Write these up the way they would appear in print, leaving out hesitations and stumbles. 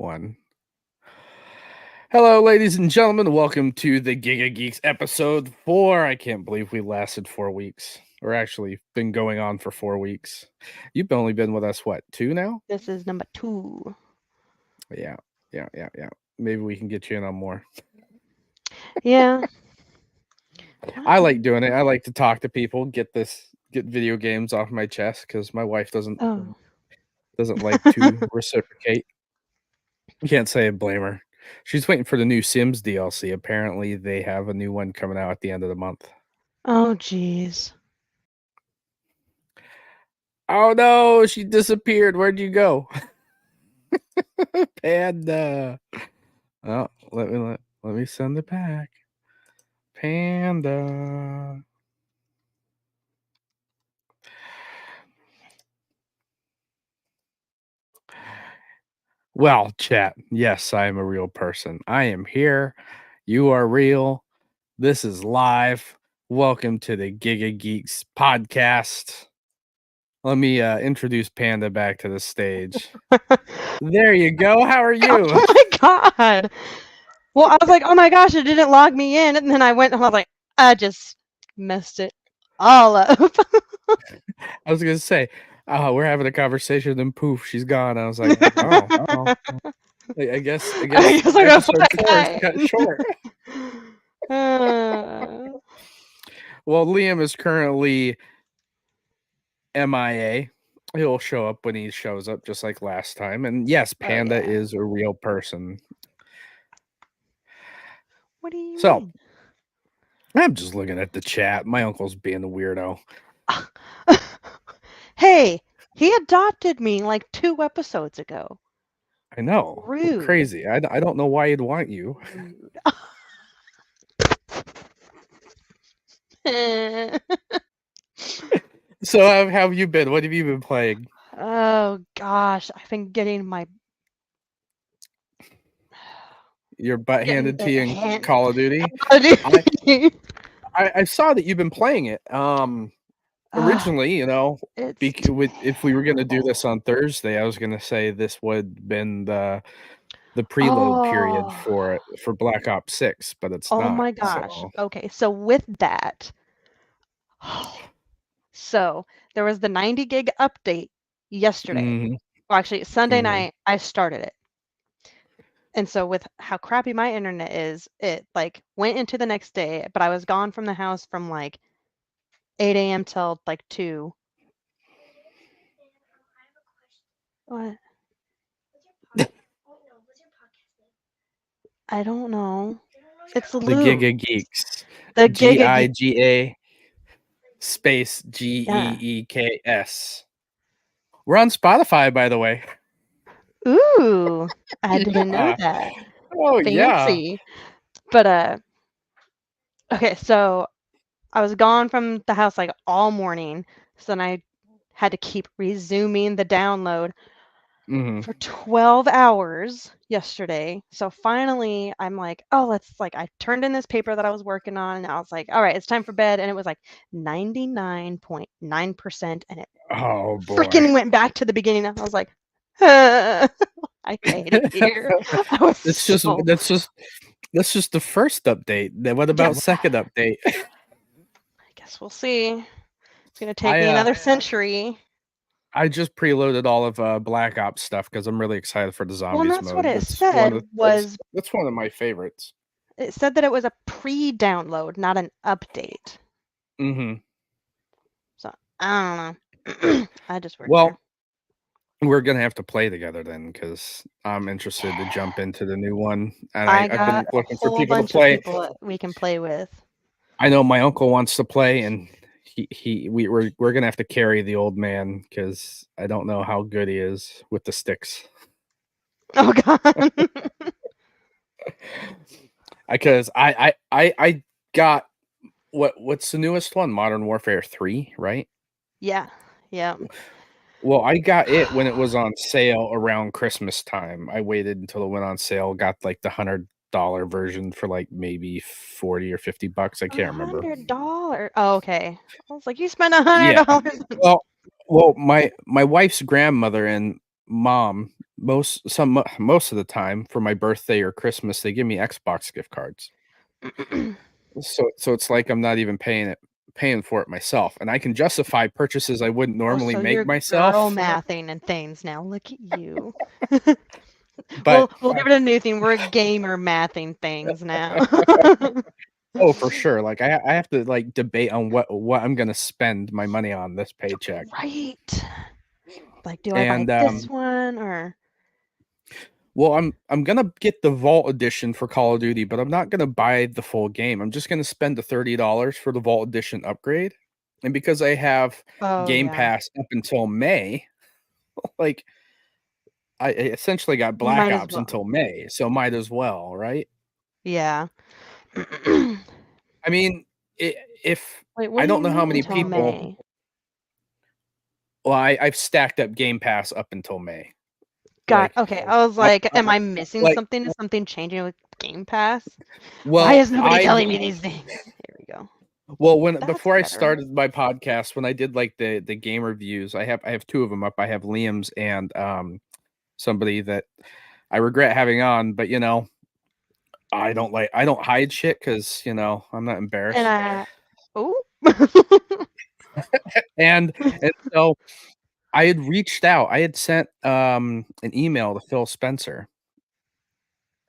1. Hello, ladies and gentlemen. Welcome to the Giga Geeks episode 4. I can't believe we lasted 4 weeks. Or actually, been going on for 4 weeks. You've only been with us, what, 2 now? This is number 2. Yeah. Maybe we can get you in on more. Yeah. I like doing it. I like to talk to people, get video games off my chest because my wife doesn't like to reciprocate. You can't say I blame her. She's waiting for the new Sims DLC. Apparently, they have a new one coming out at the end of the month. Oh, jeez. Oh no, she disappeared. Where'd you go? Panda. Oh, let me send it back. Panda. Well, chat. Yes, I am a real person. I am here. You are real. This is live. Welcome to the Giga Geeks podcast. Let me introduce Panda back to the stage. There you go. How are you? Oh my god. Well, I was like, oh my gosh, it didn't log me in. And then I went and I was like, I just messed it all up. I was going to say, we're having a conversation and poof, she's gone. I was like, oh. I guess episode 4 is cut short. Well, Liam is currently MIA. He'll show up when he shows up, just like last time. And yes, Panda is a real person. What do you mean? I'm just looking at the chat. My uncle's being a weirdo. Hey, he adopted me like 2 episodes ago. I know. Rude. Crazy. I don't know why he'd want you. So how have you been? What have you been playing? Oh gosh, I've been getting your butt handed to you in Call of Duty. I saw that you've been playing it. Originally, you know, if we were going to do this on Thursday, I was going to say this would have been the preload period for Black Ops 6, but it's not. Oh my gosh. So. Okay, so with that, so there was the 90 gig update yesterday. Mm-hmm. Well, actually, Sunday night I started it. And so with how crappy my internet is, it like went into the next day, but I was gone from the house from like 8 a.m. till like 2. What? I don't know. It's the Giga Geeks. The GIGA space GEEKS. We're on Spotify, by the way. Ooh, I didn't know that. Oh, fancy. Yeah. But okay, so I was gone from the house like all morning, so then I had to keep resuming the download for 12 hours yesterday. So finally I'm like, oh, I turned in this paper that I was working on, and I was like, all right, it's time for bed. And it was like 99.9%, and it freaking went back to the beginning. And I was like, I hate it here. That's just the first update. Then what about second update? I guess we'll see. It's gonna take me another century. I just preloaded all of Black Ops stuff because I'm really excited for the zombies mode. Well, that's what it said. That's one of my favorites. It said that it was a pre-download, not an update. So I don't know. I just worked there. We're gonna have to play together then, because I'm interested to jump into the new one, and I've been looking for people to play. People we can play with. I know my uncle wants to play, and we're gonna have to carry the old man because I don't know how good he is with the sticks. Oh god! Because I got what's the newest one? Modern Warfare 3, right? Yeah. Well, I got it when it was on sale around Christmas time. I waited until it went on sale, got like the $100 version for like maybe $40 or $50. I can't remember. $100. Oh, okay. I was like, you spent $100. Yeah. Well, my wife's grandmother and mom most of the time for my birthday or Christmas, they give me Xbox gift cards. So it's like I'm not even paying for it myself, and I can justify purchases I wouldn't normally so make you're myself. girl mathing and things now. Look at you. But we'll give it a new thing. We're gamer mathing things now. oh, for sure. Like I have to like debate on what I'm gonna spend my money on this paycheck. Right. Like, do I buy And this one or? well, I'm gonna get the Vault Edition for Call of Duty, but I'm not gonna buy the full game. I'm just gonna spend the $30 for the Vault Edition upgrade. And because I have Oh Game yeah. Pass up until May, like I essentially got You Black might as Ops well. until May, so might as well, right? Yeah. I mean, if Wait, what I do don't you know how mean many until people. May? Well, I've stacked up Game Pass up until May. Got Like, okay. I was I, like, I am I missing like. something? Is something changing with Game Pass? Why Well, is nobody telling me these things? Here we go. That's before I better. started my podcast, when I did like the game reviews, I have two of them up. I have Liam's and somebody that I regret having on, but I don't hide shit because I'm not And embarrassed. oh. And so I had reached out. I had sent an email to Phil Spencer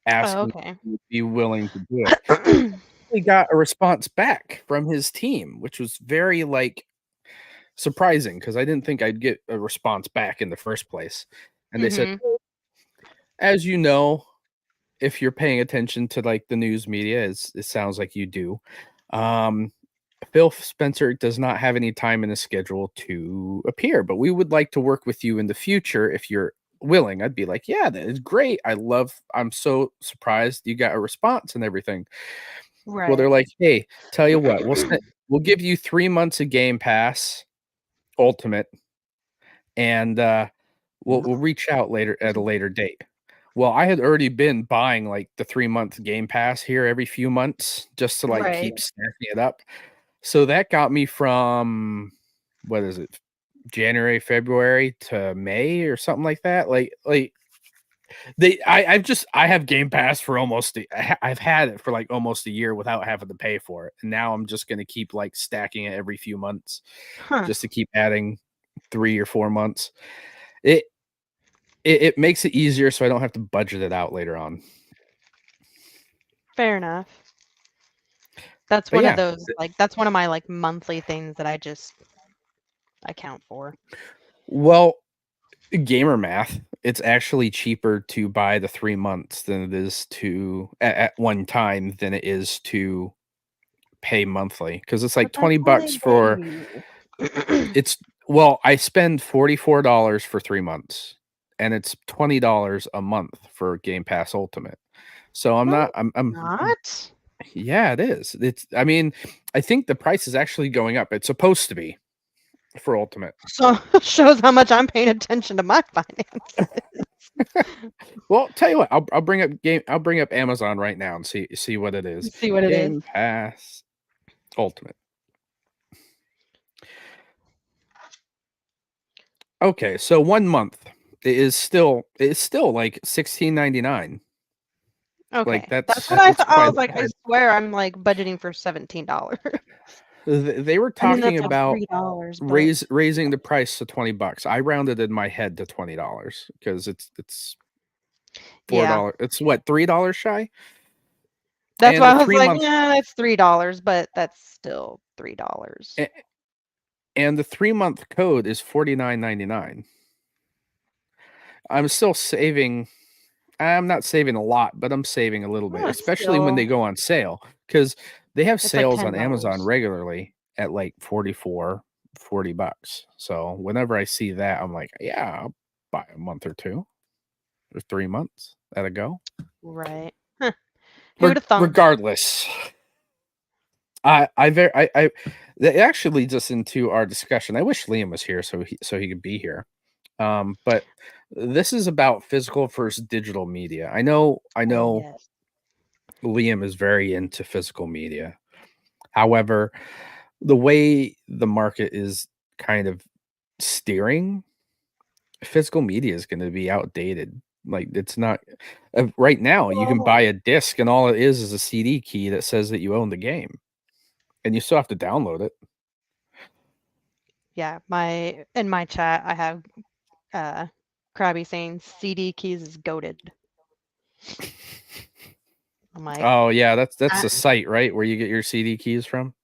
Oh, asking if okay. he would be willing to do it. We got a response back from his team, which was very like surprising because I didn't think I'd get a response back in the first place. And they said, Mhm. as you know, if you're paying attention to like the news media, it sounds like you do. Um, Phil Spencer does not have any time in his schedule to appear, but we would like to work with you in the future if you're willing. I'd be like, yeah, that is great. I'm so surprised you got a response and everything. Well, they're Right. like, hey, tell you what, we'll give you 3 months of Game Pass Ultimate, and we'll reach out later at a later date. Well, I had already been buying like the 3-month Game Pass here every few months just to like Right. keep stacking it up. So that got me from what is it, January, February to May or something like that. Like I have Game Pass for I've had it for like almost a year without having to pay for it, and now I'm just gonna keep like stacking it every few months Huh. just to keep adding 3 or 4 months. It makes it easier so I don't have to budget it out later on. Fair enough. That's But one of yeah, those that's one of my like monthly things that I count for. well, gamer math, it's actually cheaper to buy the 3 months than it is to at one time than it is to pay monthly because it's like But that's $20 only for you. it's well, I spend $44 for 3 months and it's $20 a month for Game Pass Ultimate. So I'm No, not I'm not. yeah, it is. I mean, I think the price is actually going up. It's supposed to be for Ultimate. So shows how much I'm paying attention to my finances. Well, tell you what, I'll bring up Amazon right now and see what it is. See what it is. Game Pass Ultimate. Okay, so 1 month is still like $16.99. Like Okay. That's what I that's thought. I quite was like, I swear I'm like budgeting for $17. they were I mean, talking that's like about $3, but raising the price to $20. I rounded in my head to $20 because it's yeah. $4. It's what, $3 shy? That's And why the I was three like, month yeah, that's $3, but that's still $3. a- and the 3-month code is $49.99. I'm still saving. I'm not saving a lot, but I'm saving a little bit, Well, it's especially when they still go on sale because they have it's like sales on Amazon $10. regularly at like 40 bucks. So whenever I see that, I'm like, yeah, I'll buy a month or two or 3 months at a go. Right. Huh. Who would have thunk? Regardless, that actually leads us into our discussion. I wish Liam was here so he could be here. But this is about physical versus digital media. I know Oh, yes. Liam is very into physical media. However, the way the market is kind of steering, physical media is going to be outdated. Like it's not right now. You can buy a disc, and all it is a CD key that says that you own the game, and you still have to download it. Yeah, in my chat, I have Krabby saying CD keys is goated. I'm like, oh yeah, that's the site, right, where you get your CD keys from?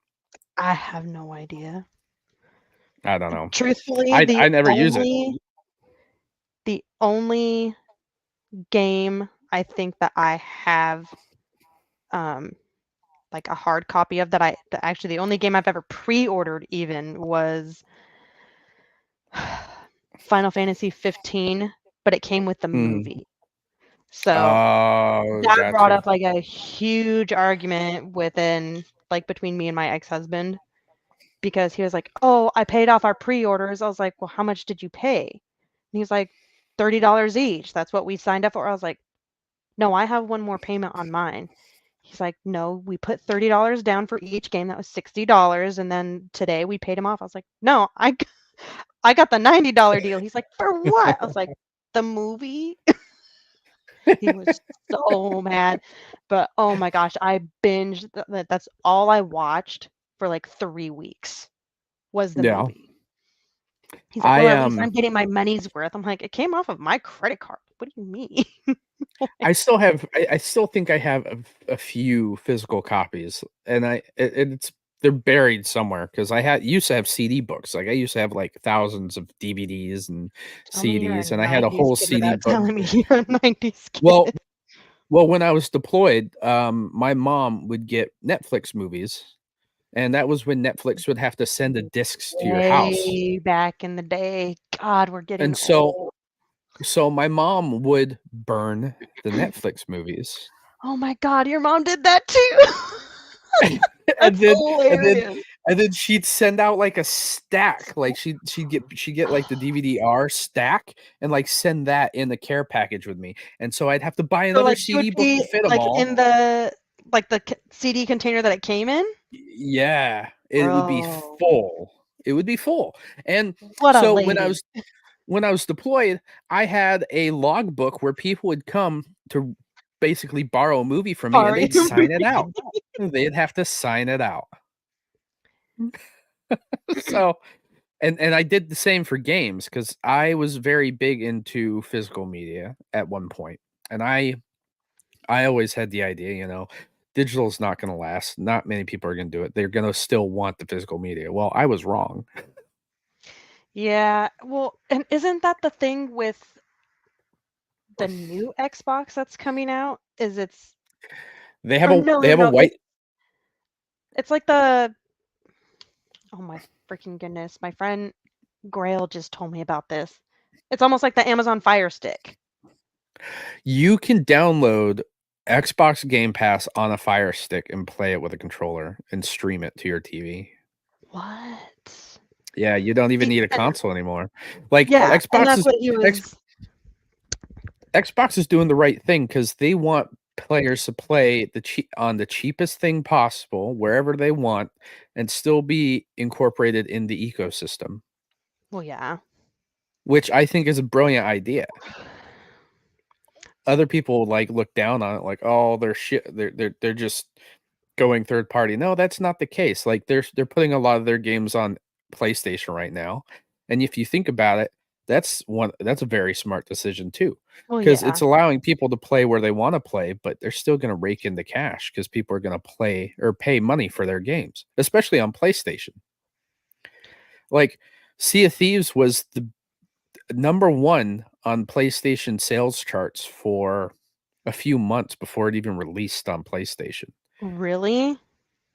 I have no idea. I don't know. Truthfully, I never use it. The only game I think that I have like a hard copy of that actually the only game I've ever pre-ordered even was Final Fantasy 15, but it came with the movie. So that brought up like a huge argument between me and my ex-husband, because he was like, "Oh, I paid off our pre-orders." I was like, "Well, how much did you pay?" And he's like, $30 each. That's what we signed up for. I was like, "No, I have one more payment on mine." He's like, "No, we put $30 down for each game. That was $60, and then today we paid him off." I was like, "No, I got the $90 deal." He's like, "For what?" I was like, "The movie." He was so mad. But oh my gosh, I binged that's all I watched for like 3 weeks was the movie. He's like, "Well, at least I'm getting my money's worth." I'm like, "It came off of my credit card. What do you mean?" I still think I have a few physical copies, and they're buried somewhere because used to have CD books. Like I used to have like thousands of DVDs and CDs, and I had a whole CD book. Telling me you're a 90s kid. Well, when I was deployed, my mom would get Netflix movies, and that was when Netflix would have to send the discs to your house. Way back in the day. God, we're getting old. So my mom would burn the Netflix movies. Oh my God, your mom did that too. and then she'd send out like a stack. Like she'd get like the DVD-R stack and like send that in the care package with me. And so I'd have to buy another CD book to fit them all. In the CD container that it came in? Yeah, it would be full. It would be full. And when I was deployed, I had a logbook where people would come to basically borrow a movie from me, and they'd sign it out. They'd have to sign it out. So, and I did the same for games because I was very big into physical media at one point, and I always had the idea, digital is not going to last. Not many people are going to do it. They're going to still want the physical media. Well, I was wrong. Yeah, well, and isn't that the thing with the new Xbox that's coming out? They have a white. It's like oh my freaking goodness! My friend Grail just told me about this. It's almost like the Amazon Fire Stick. You can download Xbox Game Pass on a Fire Stick and play it with a controller and stream it to your TV. What? Yeah, you don't even need a console anymore. Like Xbox is doing the right thing because they want players to play on the cheapest thing possible wherever they want and still be incorporated in the ecosystem. Well, yeah. Which I think is a brilliant idea. Other people look down on it like, oh, they're shit. They're just going third party. No, that's not the case. Like they're putting a lot of their games on PlayStation right now, and if you think about it, that's a very smart decision too, because it's allowing people to play where they want to play, but they're still going to rake in the cash because people are going to play or pay money for their games, especially on PlayStation. Like Sea of Thieves was the number one on PlayStation sales charts for a few months before it even released on PlayStation. Really?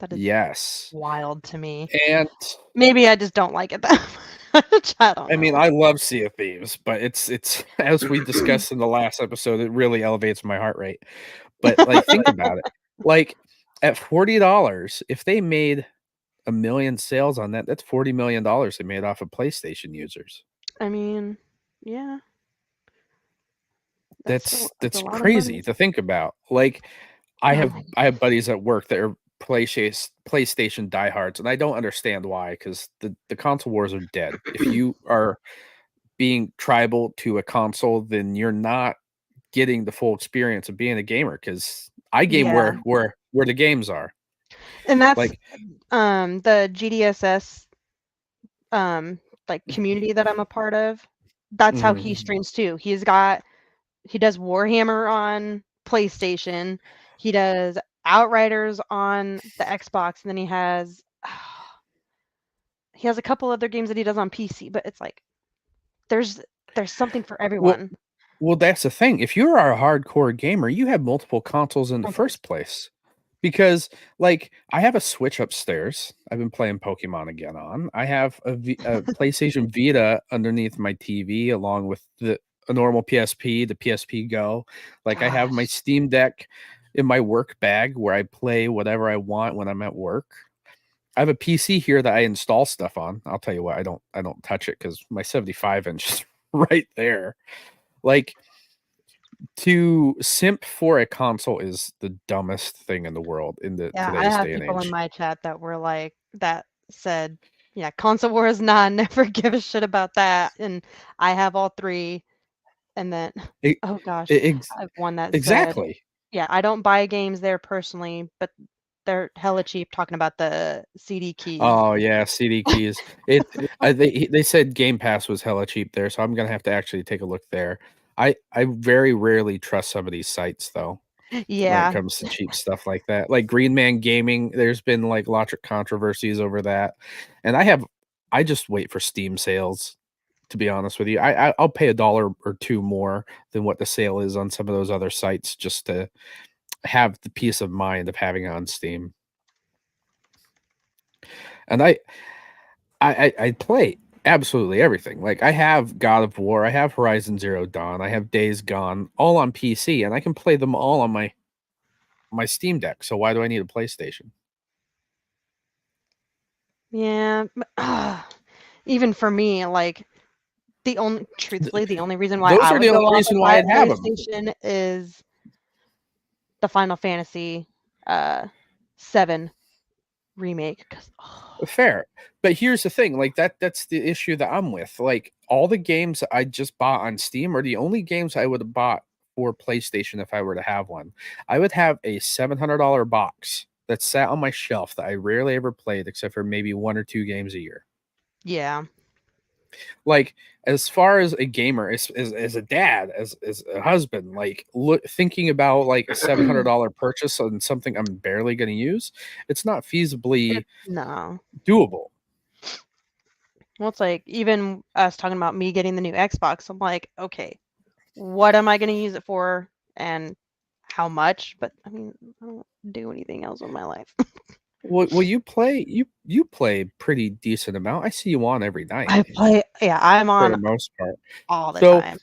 That is wild to me. And maybe I just don't like it that much. I mean, I love Sea of Thieves, but it's as we discussed in the last episode, it really elevates my heart rate. But think about it. Like at $40, if they made 1 million sales on that, that's $40 million they made off of PlayStation users. I mean, yeah. That's crazy to think about. Like I have buddies at work that are PlayStation diehards, and I don't understand why, because the console wars are dead. If you are being tribal to a console, then you're not getting the full experience of being a gamer. Because I game Yeah. where the games are. And that's Like, the GDSS like community that I'm a part of. That's how he streams too. He does Warhammer on PlayStation. He does Outriders on the Xbox, and then he has a couple other games that he does on PC, but it's like there's something for everyone. Well, that's the thing. If you're a hardcore gamer, you have multiple consoles in the first place. Because, like, I have a Switch upstairs. I've been playing Pokemon again on. I have a PlayStation Vita underneath my TV, along with a normal PSP, the PSP Go. Like, I have my Steam Deck in my work bag where I play whatever I want when I'm at work. I have a PC here that I install stuff on. I'll tell you what, I don't touch it because my 75-inch is right there. Like, to simp for a console is the dumbest thing in the world in I today's have day and people in age. my chat that were like that said, yeah, console wars, nah, never give a shit about that. And I have all three. And then, oh gosh, I have one that said, Exactly. yeah, I don't buy games there personally, but they're hella cheap, talking about the CD keys. Oh yeah, CD keys. They said Game Pass was hella cheap there, so I'm gonna have to actually take a look there. I very rarely trust some of these sites though. When it comes to cheap stuff like that, like Green Man Gaming, there's been like lots of controversies over that, and I just wait for Steam sales. To be honest with you, I'll pay $1 or $2 more than what the sale is on some of those other sites just to have the peace of mind of having it on Steam. And I play absolutely everything. Like, I have God of War, I have Horizon Zero Dawn, I have Days Gone, all on PC, and I can play them all on my Steam Deck. So why do I need a PlayStation? Yeah, even for me, like truthfully, the only reason why Those I are would the go only off reason and why buy a I'd have them. PlayStation is the Final Fantasy 7 remake. Fair. But here's the thing, like that's the issue that I'm with. Like, all the games I just bought on Steam are the only games I would have bought for PlayStation if I were to have one. I would have a $700 box that sat on my shelf that I rarely ever played except for maybe 1 or 2 games a year. Yeah. Like, as far as a gamer, as a dad, as a husband, like, thinking about like a $700 purchase on something I'm barely going to use, it's not feasibly No. doable. Well, it's like even us talking about me getting the new Xbox. I'm like, okay, what am I going to use it for and how much? But I mean, I don't do anything else with my life. Well, you play pretty decent amount. I see you on every night. I play, yeah, I'm for on the most part. all the So time.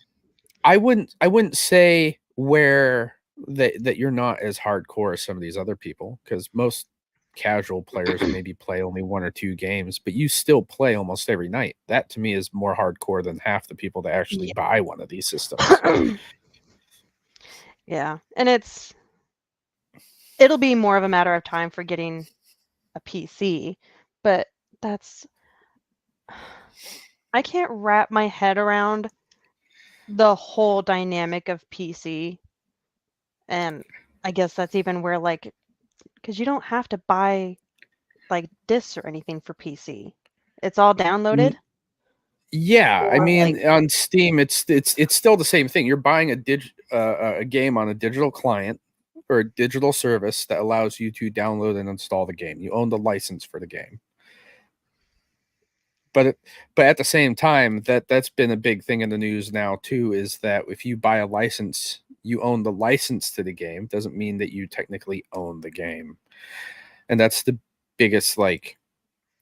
I wouldn't say where that you're not as hardcore as some of these other people, because most casual players maybe play only 1 or 2 games, but you still play almost every night. That to me is more hardcore than half the people that actually buy one of these systems. Yeah, and it'll be more of a matter of time for getting a PC, but I can't wrap my head around the whole dynamic of PC. And I guess that's even where, like, because you don't have to buy like discs or anything for PC. It's all downloaded. Yeah, I Or mean, like, on Steam, it's still the same thing. You're buying a game on a digital client or a digital service that allows you to download and install the game. You own the license for the game. But at the same time, that's been a big thing in the news now too, is that if you buy a license, you own the license to the game. Doesn't mean that you technically own the game. And that's the biggest like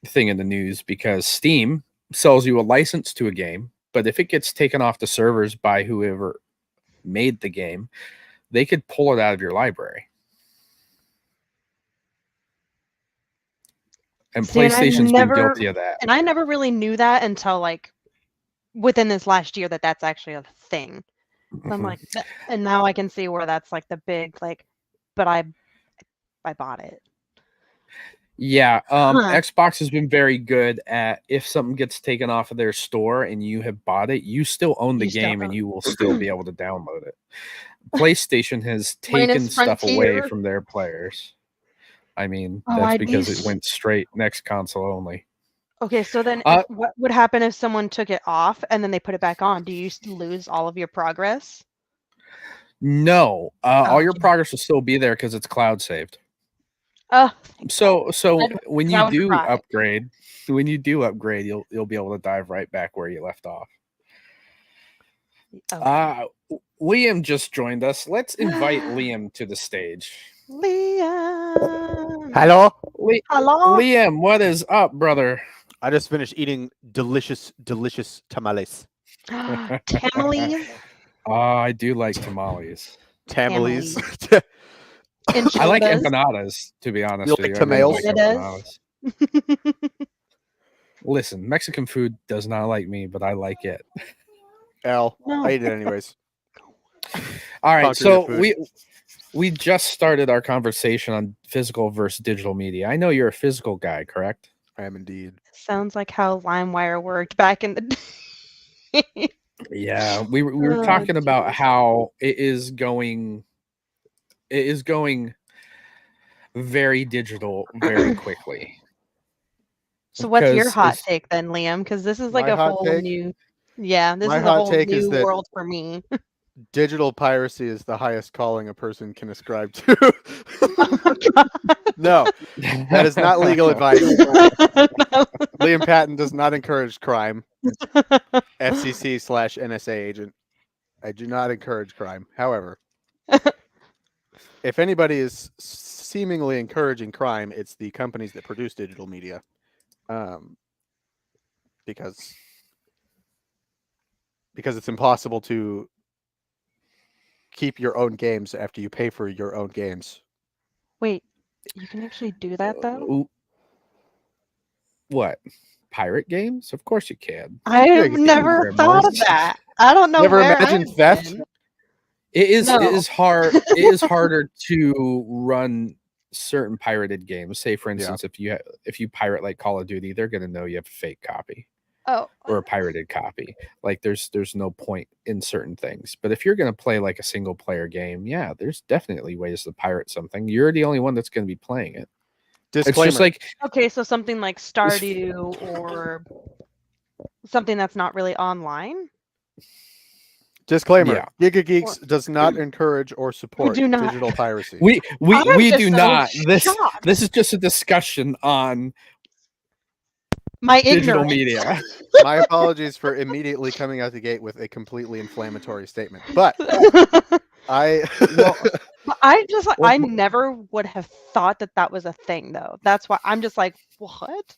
thing in the news, because Steam sells you a license to a game, but if it gets taken off the servers by whoever made the game, they could pull it out of your library. And PlayStation's been guilty of that. And I never really knew that until like within this last year that's actually a thing. So I'm like, and now I can see where that's like the big like, but I bought it. Yeah, Huh. Xbox has been very good at if something gets taken off of their store and you have bought it, you still own the You still game and own- you will still be able to download it. PlayStation has Minus taken stuff away Frontier. from their players. I mean, Oh, that's I'd be. because it went straight next console only. Okay, so then Uh, what would happen if someone took it off and then they put it back on? Do you lose all of your progress? no, all Oh, your geez. progress will still be there because it's cloud saved. Oh, So I'd- when I you would do cry. upgrade, you'll be able to dive right back where you left off. Okay. Liam just joined us. Let's invite Liam to the stage. Liam. Hello. Hello. Liam, what is up, brother? I just finished eating delicious tamales. Tamales. I do like tamales. Tamales. I like Enchiladas. empanadas, to be honest You with like you. I really like tamales? empanadas. Listen, Mexican food does not like me, but I like it. L. No. I eat it anyways. All right, Conquer your so food. we just started our conversation on physical versus digital media. I know you're a physical guy, correct? I am indeed. Sounds like how LimeWire worked back in the day. Yeah, we were Oh, talking about geez. how it is going very digital very quickly. So what's your Because hot it's- take then, Liam? Because this is like My a hot whole take? new. Yeah, this My is a hot whole take is new that- world for me. Digital piracy is the highest calling a person can ascribe to. Oh, God. No, that is not legal advice. No. Liam Patton does not encourage crime. FCC/NSA agent. I do not encourage crime. However, if anybody is seemingly encouraging crime, it's the companies that produce digital media. Because it's impossible to keep your own games after you pay for your own games. Wait, you can actually do that though? What? Pirate games? Of course you can. I Yeah, have you can never do thought of criminals. that. I don't know. Never where imagined I've theft? been. It is No. hard. It is harder to run certain pirated games. Say, for instance, if you pirate like Call of Duty, they're gonna know you have a fake copy Oh, or a pirated copy. Like there's no point in certain things. But if you're gonna play like a single player game, yeah, there's definitely ways to pirate something. You're the only one that's gonna be playing it. Disclaimer. It's just like okay. So something like Stardew or something that's not really online. Disclaimer. Yeah. GigaGeeks does not encourage or support do not. digital piracy. we I'm do just so not. shocked. This is just a discussion on My digital ignorance. media. My apologies for immediately coming out the gate with a completely inflammatory statement. But I But I just like Well, I never would have thought that was a thing though. That's why I'm just like, what?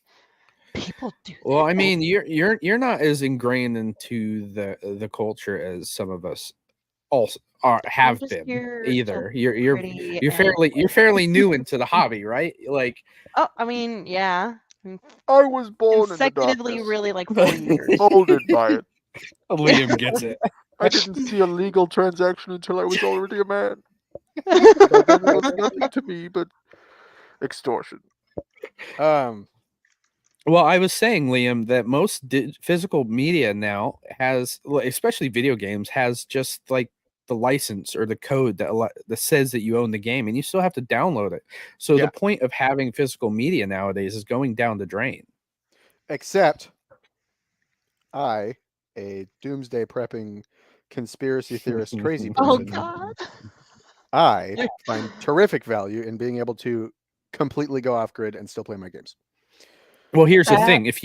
People do. Well, I that? mean, you're not as ingrained into the culture as some of us also have just been here either. to You're pretty you're fairly new into the hobby, right? Like Oh, I mean, yeah. I was born in the Consecutively, darkness, really like 4 years. molded by it. Liam gets it. I didn't see a legal transaction until I was already a man. By then it was nothing to me but extortion. Well, I was saying, Liam, that most physical media now has, especially video games, has just like the license or the code that says that you own the game, and you still have to download it. So Yeah. the point of having physical media nowadays is going down the drain. Except I, a doomsday prepping conspiracy theorist crazy Oh person, God. I find terrific value in being able to completely go off grid and still play my games. Well, here's the That- thing: if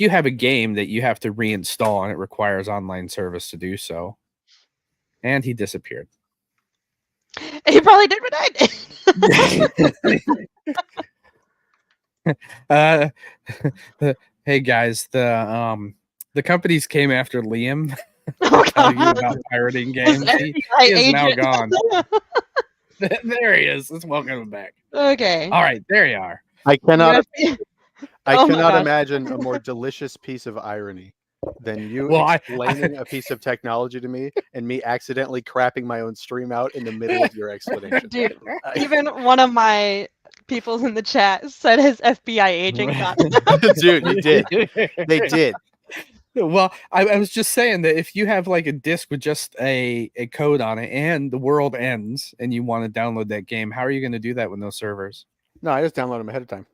you have a game that you have to reinstall and it requires online service to do so, and he disappeared. He probably did what I did. Hey guys, the companies came after Liam. Oh Telling you God. about pirating games. He is now gone. There he is. Let's welcome him back. Okay. All right, there you are. I cannot Oh my gosh. imagine a more delicious piece of irony than you Well, explaining a piece of technology to me and me accidentally crapping my own stream out in the middle of your explanation. Dude, even one of my People's in the chat said his FBI agent got Dude, you did. They did. Well, I was just saying that if you have like a disc with just a code on it and the world ends and you want to download that game, how are you going to do that with no servers? No, I just download them ahead of time.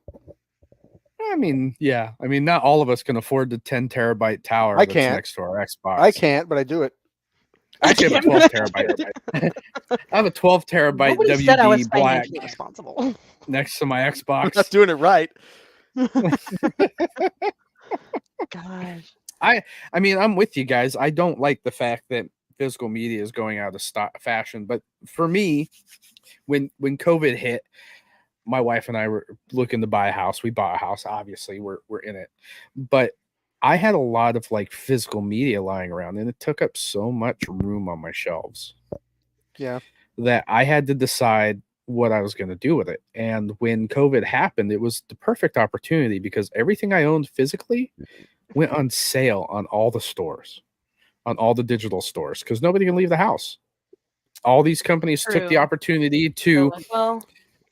I mean, yeah. I mean, not all of us can afford the 10 terabyte tower I that's can't. next to our Xbox. I can't, but I do it. I actually have a 12 terabyte. I have a 12 terabyte Nobody said I was WD black financially responsible. next to my I'm Xbox. not doing it right. Gosh. I mean, I'm with you guys. I don't like the fact that physical media is going out of fashion, but for me, when COVID hit, my wife and I were looking to buy a house. We bought a house. Obviously, we're in it, but I had a lot of like physical media lying around, and it took up so much room on my shelves. Yeah, that I had to decide what I was going to do with it. And when COVID happened, it was the perfect opportunity because everything I owned physically went on sale on all the stores, on all the digital stores, because nobody can leave the house. All these companies took the True. opportunity to Well,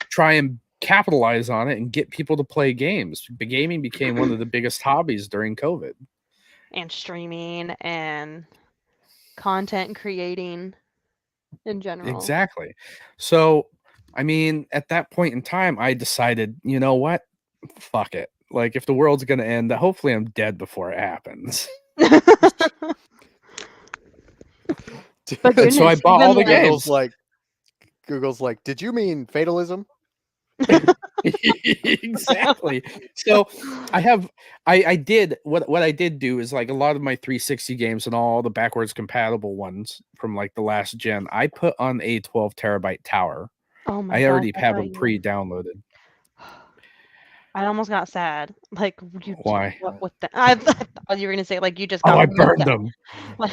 try and capitalize on it and get people to play games. The gaming became one of the biggest hobbies during COVID. and streaming and content creating in general. Exactly. So, I mean, at that point in time, I decided, you know what? Fuck it. Like, if the world's going to end, hopefully I'm dead before it happens. But And so I goodness, bought all the even games. Google's like, did you mean fatalism? Exactly. So I did what I did do is like a lot of my 360 games and all the backwards compatible ones from like the last gen, I put on a 12 terabyte tower. Oh my I gosh, already I have thought them you- pre-downloaded. I almost got sad. Like you. Why? What with the? I thought you were gonna say like you just Oh, got. I rid of burned them. them. Like,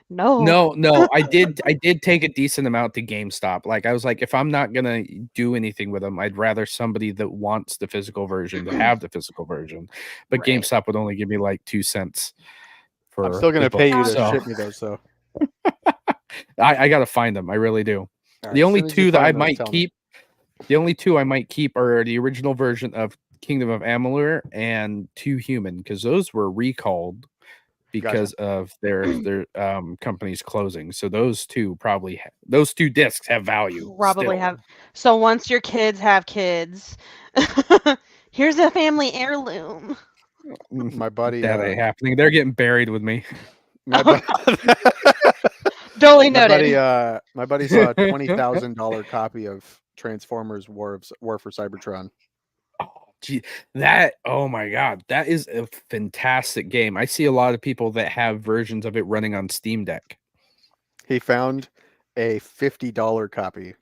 no. No, I did take a decent amount to GameStop. Like I was like, if I'm not gonna do anything with them, I'd rather somebody that wants the physical version to have the physical version. But Right. GameStop would only give me like 2 cents for I'm still gonna the pay book, you to so ship me those. So I gotta find them. I really do. all right, The as only soon as you two that I find those, might tell me. keep, the only two I might keep are the original version of Kingdom of Amalur and Too Human, because those were recalled because of their company's closing. So those two probably those two discs have value. Probably still. have. So once your kids have kids, here's a family heirloom. My buddy, That ain't happening. They're getting buried with me. my buddy, Duly noted. my buddy saw a $20,000 copy of Transformers War for Cybertron. Oh, gee, that, oh my god, that is a fantastic game. I see a lot of people that have versions of it running on Steam Deck. He found a $50 copy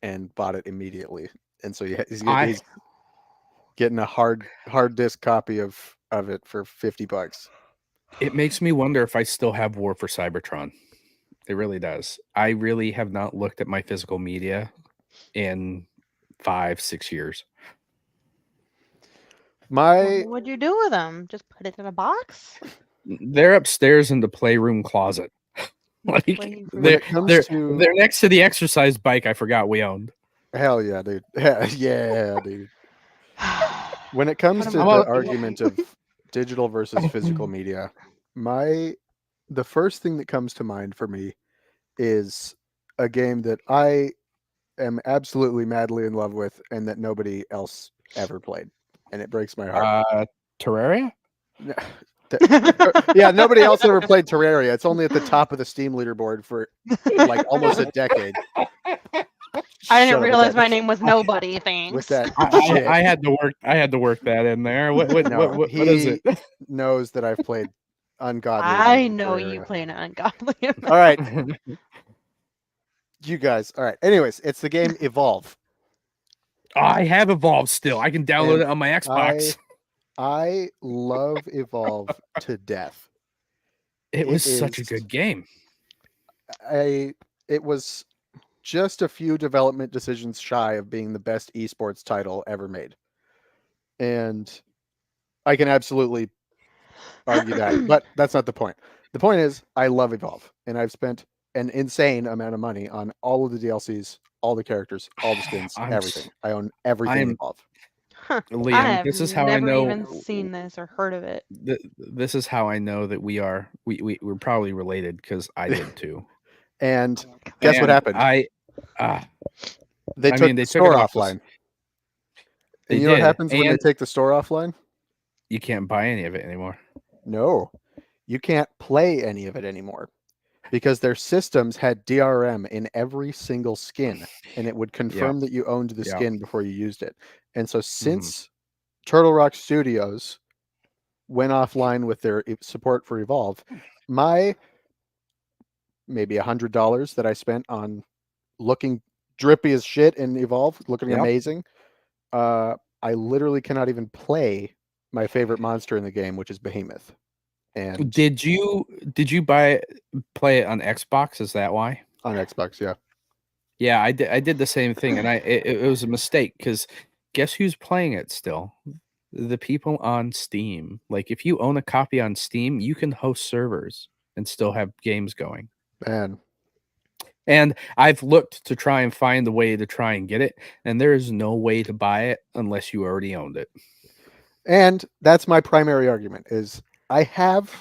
and bought it immediately, and so he's getting a hard disk copy of it for $50. It makes me wonder if I still have War for Cybertron. It really does. I really have not looked at my physical media in 5-6 years. What would you do with them? Just put it in a box? They're upstairs in the playroom closet. Like they're next to the exercise bike I forgot we owned. Hell yeah, dude. Yeah, dude. When it comes to the argument of digital versus physical media, the first thing that comes to mind for me is a game that I am absolutely madly in love with and that nobody else ever played. And it breaks my heart. Terraria? Yeah, nobody else ever played Terraria. It's only at the top of the Steam leaderboard for like almost a decade. I didn't realize my name was nobody. Thanks. With that, I had to work that in there. What is it? Knows that I've played ungodly. I know you play an ungodly. All right, you guys. All right. Anyways, it's the game Evolve. I have Evolve still. I can download it on my Xbox. I love Evolve to death. It was such a good game. It was just a few development decisions shy of being the best esports title ever made. And I can absolutely argue that, but that's not the point. The point is I love Evolve, and I've spent an insane amount of money on all of the DLCs, all the characters, all the skins, everything. I own everything Evolve. Huh. Liam, I have this is how I never know. even seen this or heard of it. This is how I know that we're probably related, because I did too. And guess what happened? They took the store offline. And you know what happens when they take the store offline? You can't buy any of it anymore. No, you can't play any of it anymore, because their systems had DRM in every single skin, and it would confirm that you owned the skin before you used it. And so since Turtle Rock Studios went offline with their support for Evolve, my maybe $100 that I spent on looking drippy as shit in Evolve, looking amazing, I literally cannot even play my favorite monster in the game, which is Behemoth. And did you play it on Xbox? Is that why? On Xbox, yeah. Yeah, I did the same thing, and it was a mistake, because guess who's playing it still? The people on Steam. Like, if you own a copy on Steam, you can host servers and still have games going. Man. And I've looked to try and find a way to try and get it, and there is no way to buy it unless you already owned it. And that's my primary argument, is I have,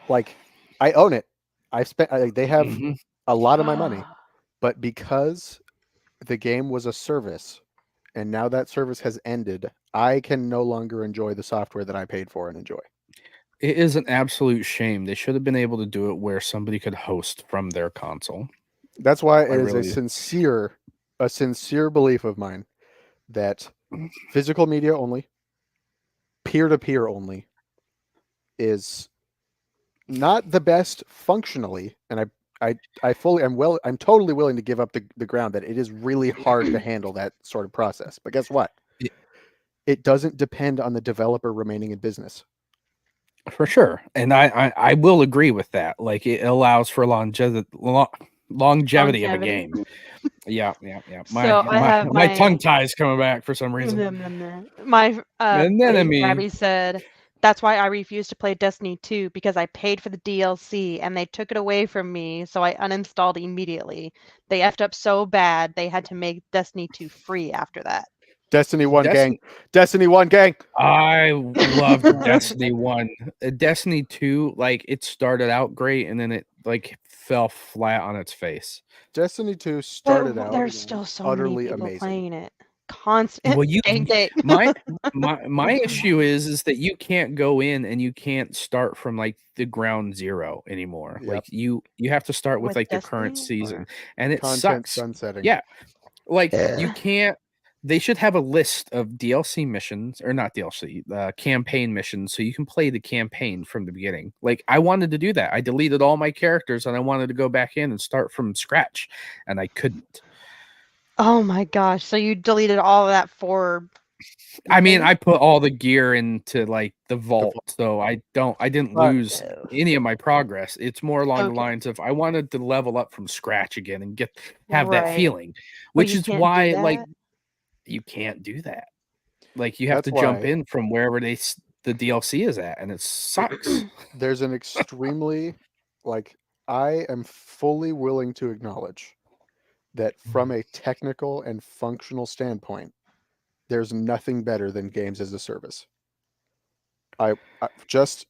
like, I own it. I've spent, they have a lot of my money, but because the game was a service, and now that service has ended, I can no longer enjoy the software that I paid for and enjoy. It is an absolute shame. They should have been able to do it where somebody could host from their console. That's why it is a sincere belief of mine that physical media only, peer-to-peer only, is not the best functionally, and I'm totally willing to give up the ground that it is really hard to handle that sort of process. But guess what? It doesn't depend on the developer remaining in business. For sure. And I will agree with that. Like, it allows for longevity of a game. Yeah. My tongue tie's coming back for some reason. My Gabby said, that's why I refused to play Destiny 2, because I paid for the DLC and they took it away from me, so I uninstalled immediately. They effed up so bad they had to make Destiny 2 free after that. Destiny 1 gang. Destiny 1 gang. I loved Destiny 1. Destiny 2, like, it started out great and then it like fell flat on its face. Destiny 2 started out there's still so utterly many people amazing. Playing it. Constant. Well, my issue is that you can't go in and you can't start from like the ground zero anymore. Yep. Like you have to start with like Destiny? The current season, and it Content sucks. Sunsetting. Yeah, like you can't. They should have a list of DLC missions, or not DLC, campaign missions, so you can play the campaign from the beginning. Like, I wanted to do that. I deleted all my characters and I wanted to go back in and start from scratch, and I couldn't. Oh my gosh! So you deleted all of that for? I mean, I put all the gear into like the vault, so I didn't lose any of my progress. It's more along the lines of I wanted to level up from scratch again and have that feeling, which is why like. You can't do that. Like, you have to jump in from wherever the DLC is at, and it sucks. There's an extremely, like, I am fully willing to acknowledge that from a technical and functional standpoint, there's nothing better than games as a service. I just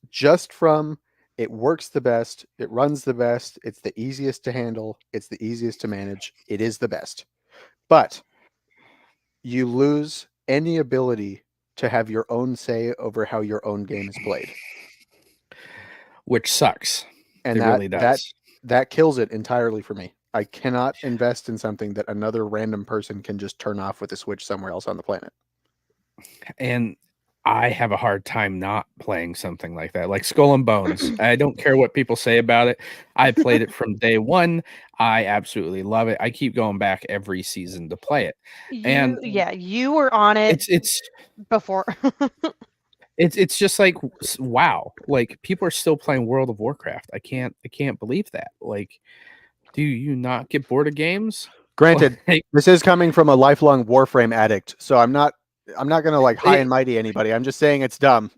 from it works the best, it runs the best, it's the easiest to handle, it's the easiest to manage, it is the best. But you lose any ability to have your own say over how your own game is played, which sucks. And that really does. That kills it entirely for me. I cannot invest in something that another random person can just turn off with a switch somewhere else on the planet. And I have a hard time not playing something like that, like Skull and Bones. I don't care what people say about it. I played it from day one. I absolutely love it. I keep going back every season to play it. You were on it. It's before. It's just like, wow, like people are still playing World of Warcraft. I can't believe that. Like, do you not get bored of games? Granted, this is coming from a lifelong Warframe addict, so I'm not gonna like high and mighty anybody. I'm just saying it's dumb.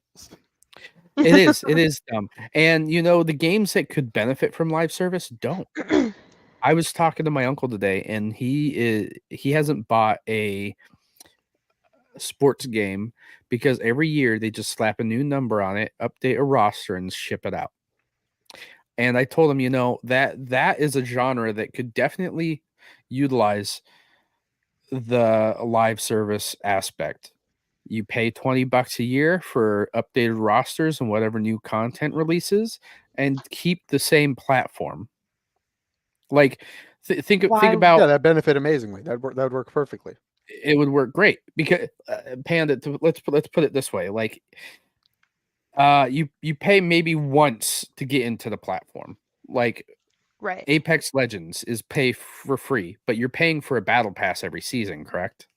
It is dumb. And you know, the games that could benefit from live service don't. I was talking to my uncle today, and he hasn't bought a sports game because every year they just slap a new number on it, update a roster, and ship it out. And I told him, that is a genre that could definitely utilize the live service aspect. You pay $20 a year for updated rosters and whatever new content releases, and keep the same platform. Like, think about that benefit amazingly. That would work perfectly. It would work great because Panda. Let's put it this way: like, you pay maybe once to get into the platform. Like, right. Apex Legends is pay for free, but you're paying for a battle pass every season, correct?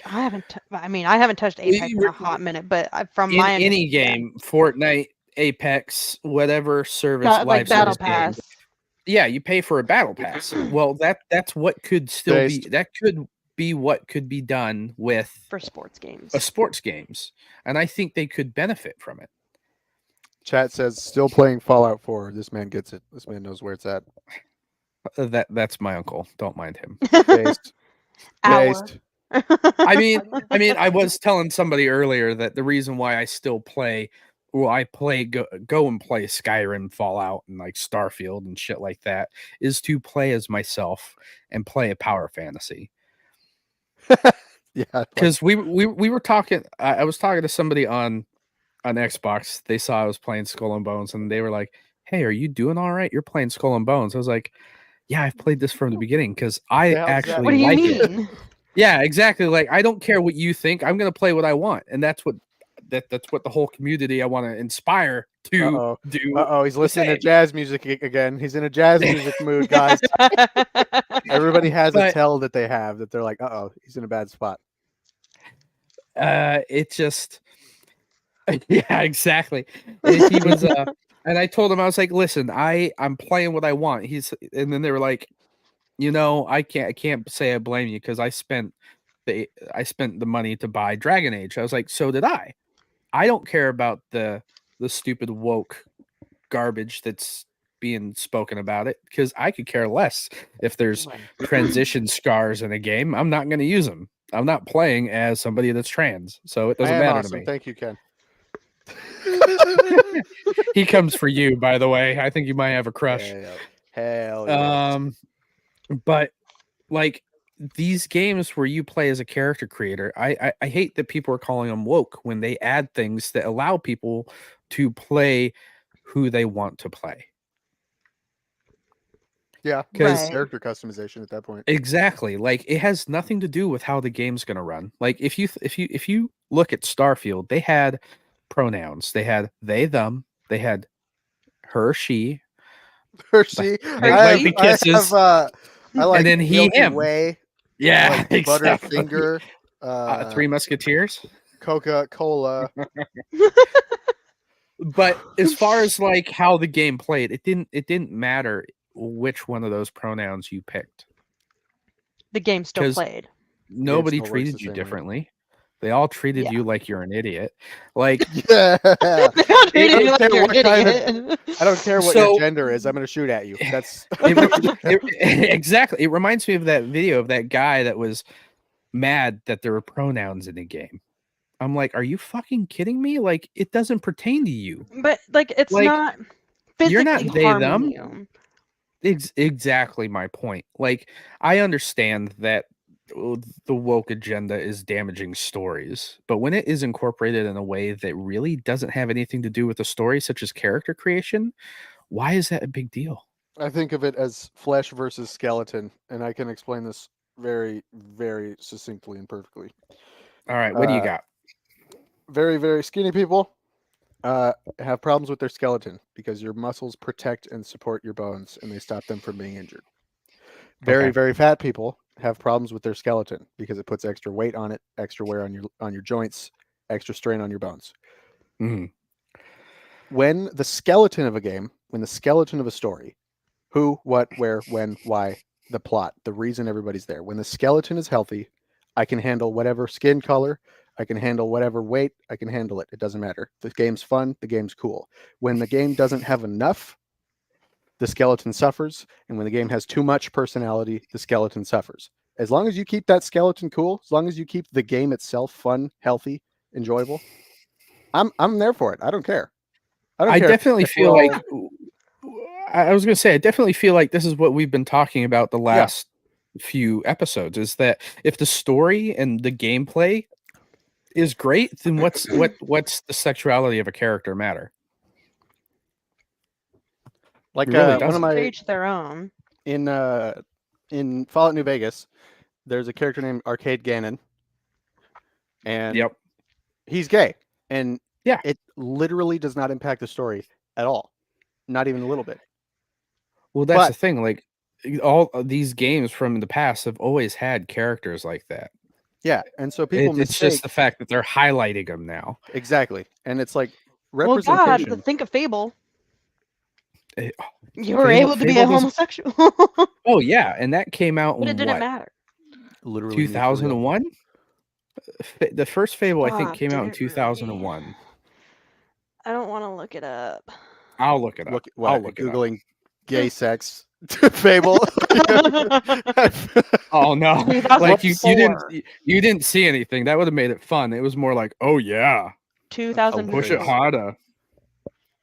I haven't touched Apex in a hot minute, but from my any game, Fortnite, Apex, whatever service, live like battle pass. Game, yeah, you pay for a battle pass. Well, that's what could still be. That could be what could be done with for sports games. Sports games, and I think they could benefit from it. Chat says still playing Fallout 4. This man gets it. This man knows where it's at. That's my uncle. Don't mind him. Based. I mean, I was telling somebody earlier that the reason why I still play, I go and play Skyrim, Fallout, and like Starfield and shit like that, is to play as myself and play a power fantasy. Yeah, because we were talking. I was talking to somebody on Xbox. They saw I was playing Skull and Bones, and they were like, "Hey, are you doing all right? You're playing Skull and Bones." I was like, "Yeah, I've played this from the beginning because I actually what do you like mean? it." Yeah, exactly. Like, I don't care what you think. I'm gonna play what I want, and that's what the whole community I want to inspire to do. He's listening to jazz music again. He's in a jazz music mood, guys. Everybody has a tell that they have that they're like, he's in a bad spot. It just, yeah, exactly. He was, and I told him, I was like, listen, I'm playing what I want. And then they were like, I can't say I blame you because I spent the money to buy Dragon Age. I was like, so did I. I don't care about the stupid woke garbage that's being spoken about it because I could care less if there's transition scars in a game. I'm not going to use them. I'm not playing as somebody that's trans, so it doesn't matter to me. Thank you, Ken. He comes for you, by the way. I think you might have a crush. Hell yeah. But like these games where you play as a character creator, I hate that people are calling them woke when they add things that allow people to play who they want to play. Yeah, because character customization at that point. Exactly. Like, it has nothing to do with how the game's going to run. Like, if you look at Starfield, they had pronouns. They had they, them. They had her, she. Her, she. Might be kisses. I like and then he, him. Way. Yeah, like exactly. Butterfinger. Three Musketeers. Coca-Cola. But as far as like how the game played, it didn't matter which one of those pronouns you picked. The game still played. Nobody treated you differently. They all treated you like you're an idiot. Like, yeah. I don't care what your gender is. I'm going to shoot at you. That's exactly. It reminds me of that video of that guy that was mad that there were pronouns in the game. I'm like, are you fucking kidding me? Like, it doesn't pertain to you. But like, it's like, not physically you're not they them. You. Exactly my point. Like, I understand that the woke agenda is damaging stories, but when it is incorporated in a way that really doesn't have anything to do with the story, such as character creation, why is that a big deal? I think of it as flesh versus skeleton, and I can explain this very, very succinctly and perfectly. All right, what do you got? Very, very skinny people have problems with their skeleton because your muscles protect and support your bones, and they stop them from being injured. Very, very fat people have problems with their skeleton because it puts extra weight on it, extra wear on your joints, extra strain on your bones. Mm-hmm. When the skeleton of a game, when the skeleton of a story, who, what, where, when, why, the plot, the reason everybody's there, when the skeleton is healthy, I can handle whatever skin color, I can handle whatever weight, I can handle it. It doesn't matter. The game's fun, the game's cool. When the game doesn't have enough, the skeleton suffers, and when the game has too much personality, the skeleton suffers. As long as you keep that skeleton cool, as long as you keep the game itself fun, healthy, enjoyable, I'm there for it. I don't care. I definitely feel like I was going to say I definitely feel like this is what we've been talking about the last few episodes, is that if the story and the gameplay is great, then what's the sexuality of a character matter? Like really one of my each their own. In Fallout New Vegas, there's a character named Arcade Gannon, and he's gay, and it literally does not impact the story at all, not even a little bit. Well, that's the thing. Like all of these games from the past have always had characters like that. Yeah, and so people it's just the fact that they're highlighting them now. Exactly, and it's like representation. Well, God, think of Fable. You were able to be a homosexual. Oh yeah, and that came out but it didn't matter. Literally 2001. The first Fable I think came out in 2001. I don't want to look it up. I'll look it up. I'll look Googling gay sex Fable. Oh no! Like you didn't see anything. That would have made it fun. It was more like, oh yeah, 2000. Push it harder.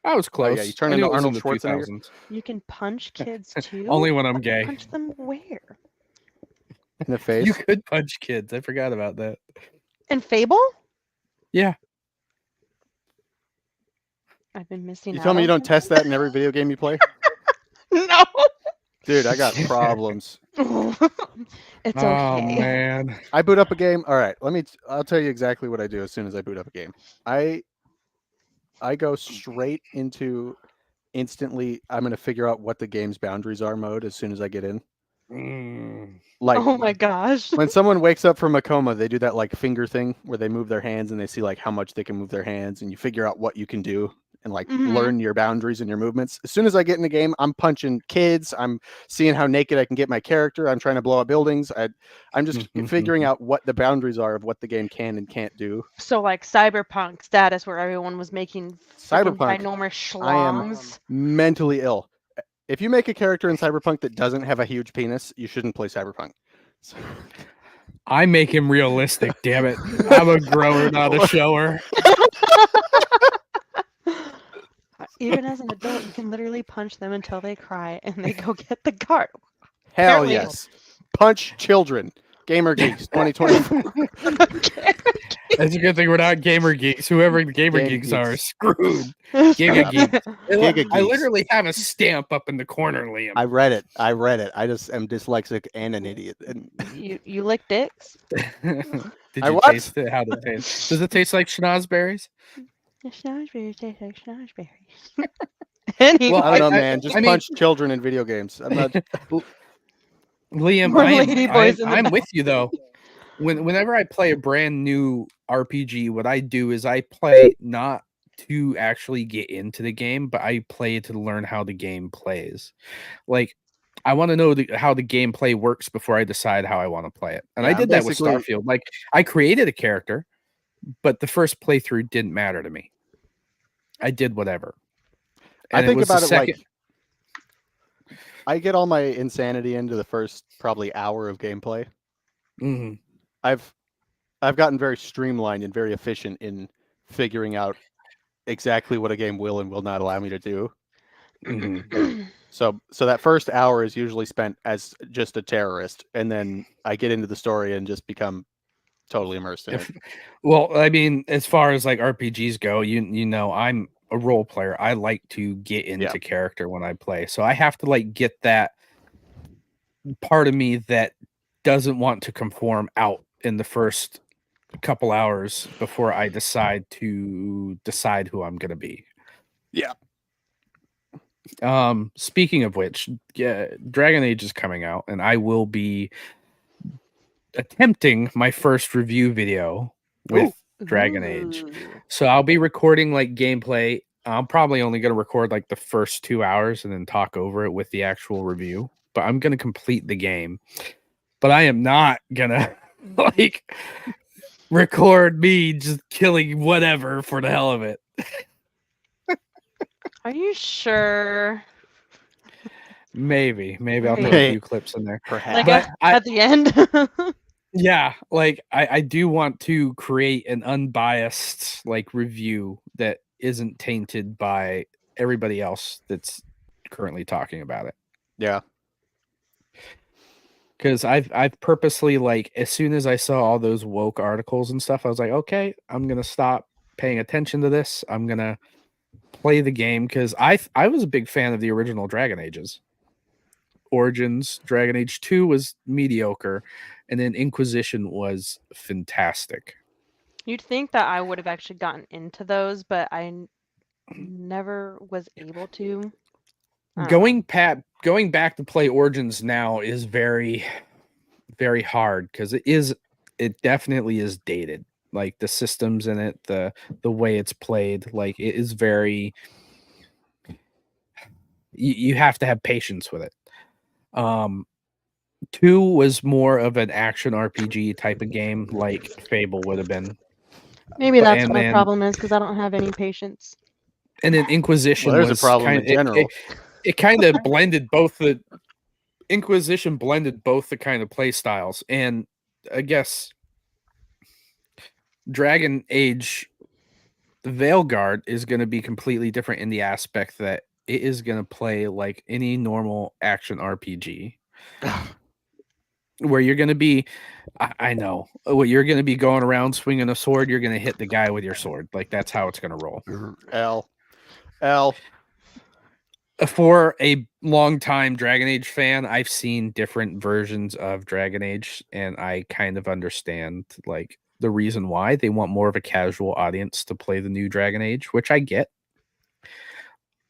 I was close. Oh, yeah, you turn into Arnold Schwarzenegger. You can punch kids too. Only when I'm gay. Punch them where? In the face. You could punch kids. I forgot about that. In Fable? Yeah. I've been missing. You tell me you don't test that in every video game you play? No. Dude, I got problems. It's okay. Oh man. I boot up a game. All right, I'll tell you exactly what I do as soon as I boot up a game. I go straight into instantly I'm going to figure out what the game's boundaries are mode as soon as I get in. Like, oh my gosh. When someone wakes up from a coma, they do that like finger thing where they move their hands and they see like how much they can move their hands, and you figure out what you can do and like learn your boundaries and your movements. As soon as I get in the game, I'm punching kids. I'm seeing how naked I can get my character. I'm trying to blow up buildings. I'm just figuring out what the boundaries are of what the game can and can't do. So like cyberpunk status where everyone was making cyberpunk ginormous schlongs. I am mentally ill. If you make a character in Cyberpunk that doesn't have a huge penis, you shouldn't play Cyberpunk. So... I make him realistic, damn it. I'm a grower, not a shower. Even as an adult, you can literally punch them until they cry and they go get the card. Hell yes. Punch children. Gamer Geeks 2024. That's a good thing we're not Gamer Geeks. Whoever the Gamer Geeks are screwed. Giga Geeks. I literally have a stamp up in the corner, Liam. I read it. I just am dyslexic and an idiot. You lick dicks? Did you taste it? How did it taste? Does it taste like schnozberries? The schnozberries taste like schnozberries. Anyway, well, I don't know, man. Just punch children in video games. I'm not... Liam, I'm with you though. Whenever I play a brand new RPG, what I do is I play not to actually get into the game, but I play to learn how the game plays. Like, I want to know how the gameplay works before I decide how I want to play it. And I did that with Starfield. Like, I created a character, but the first playthrough didn't matter to me. I did whatever. And I think about it like I get all my insanity into the first probably hour of gameplay. Mm-hmm. I've gotten very streamlined and very efficient in figuring out exactly what a game will and will not allow me to do. Mm-hmm. So that first hour is usually spent as just a terrorist, and then I get into the story and just become totally immersed in it. Well, I mean, as far as like RPGs go, you know, I'm a role player. I like to get into character when I play, so I have to like get that part of me that doesn't want to conform out in the first couple hours before I decide who I'm gonna be. Yeah. Speaking of which, Dragon Age is coming out, and I will be attempting my first review video with Dragon Age. So I'll be recording like gameplay. I'm probably only going to record like the first 2 hours and then talk over it with the actual review. But I'm going to complete the game. But I am not going to like record me just killing whatever for the hell of it. Are you sure? Maybe I'll throw a few clips in there. Perhaps. Like at the end. Yeah, like I do want to create an unbiased like review that isn't tainted by everybody else that's currently talking about it. Yeah. Because I've purposely, like, as soon as I saw all those woke articles and stuff, I was like, okay, I'm gonna stop paying attention to this. I'm gonna play the game because I was a big fan of the original Dragon Ages. Origins, Dragon Age 2 was mediocre, and then Inquisition was fantastic. You'd think that I would have actually gotten into those, but I never was able to. Going back to play Origins now is very, very hard because it definitely is dated. Like the systems in it, the way it's played, like it is very. You have to have patience with it. 2 was more of an action RPG type of game, like Fable would have been. Maybe that's what my problem is because I don't have any patience. And then Inquisition there's was a problem in general. It kind of blended both the Inquisition blended both the kind of play styles, and I guess Dragon Age Veilguard is going to be completely different in the aspect that it is going to play like any normal action RPG. Where you're going to be, I know, you're going to be going around swinging a sword, you're going to hit the guy with your sword. Like, that's how it's going to roll. L. For a long-time Dragon Age fan, I've seen different versions of Dragon Age, and I kind of understand, like, the reason why they want more of a casual audience to play the new Dragon Age, which I get.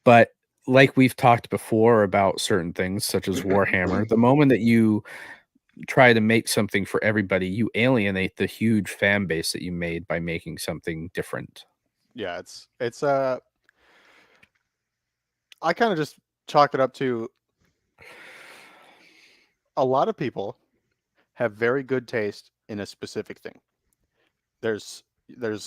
But like we've talked before about certain things, such as Warhammer, the moment that you try to make something for everybody, you alienate the huge fan base that you made by making something different. Yeah, it's I kind of just chalk it up to a lot of people have very good taste in a specific thing. There's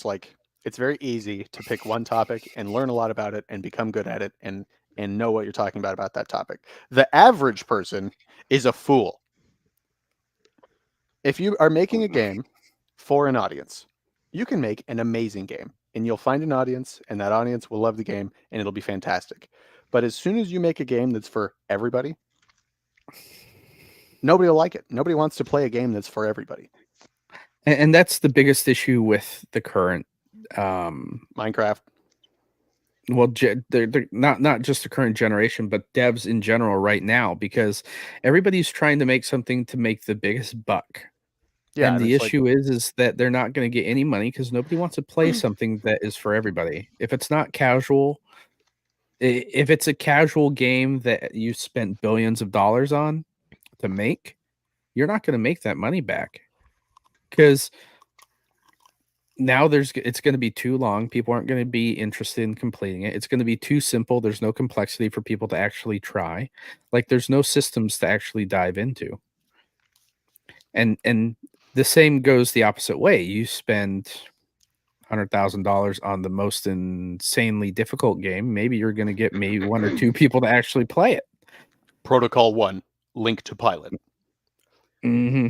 like, it's very easy to pick one topic and learn a lot about it and become good at it and know what you're talking about that topic. The average person is a fool. If you are making a game for an audience, you can make an amazing game and you'll find an audience and that audience will love the game and it'll be fantastic. But as soon as you make a game that's for everybody, nobody will like it. Nobody wants to play a game that's for everybody. And that's the biggest issue with the current Minecraft. Well, they're not just the current generation, but devs in general right now, because everybody's trying to make something to make the biggest buck. Yeah, and the issue is that they're not going to get any money because nobody wants to play something that is for everybody. If it's not casual, if it's a casual game that you spent billions of dollars on to make, you're not going to make that money back because now it's going to be too long. People aren't going to be interested in completing it. It's going to be too simple. There's no complexity for people to actually try. Like, there's no systems to actually dive into. And the same goes the opposite way. You spend $100,000 on the most insanely difficult game. Maybe you're going to get maybe 1 or 2 people to actually play it. Protocol 1, link to pilot. Mm-hmm.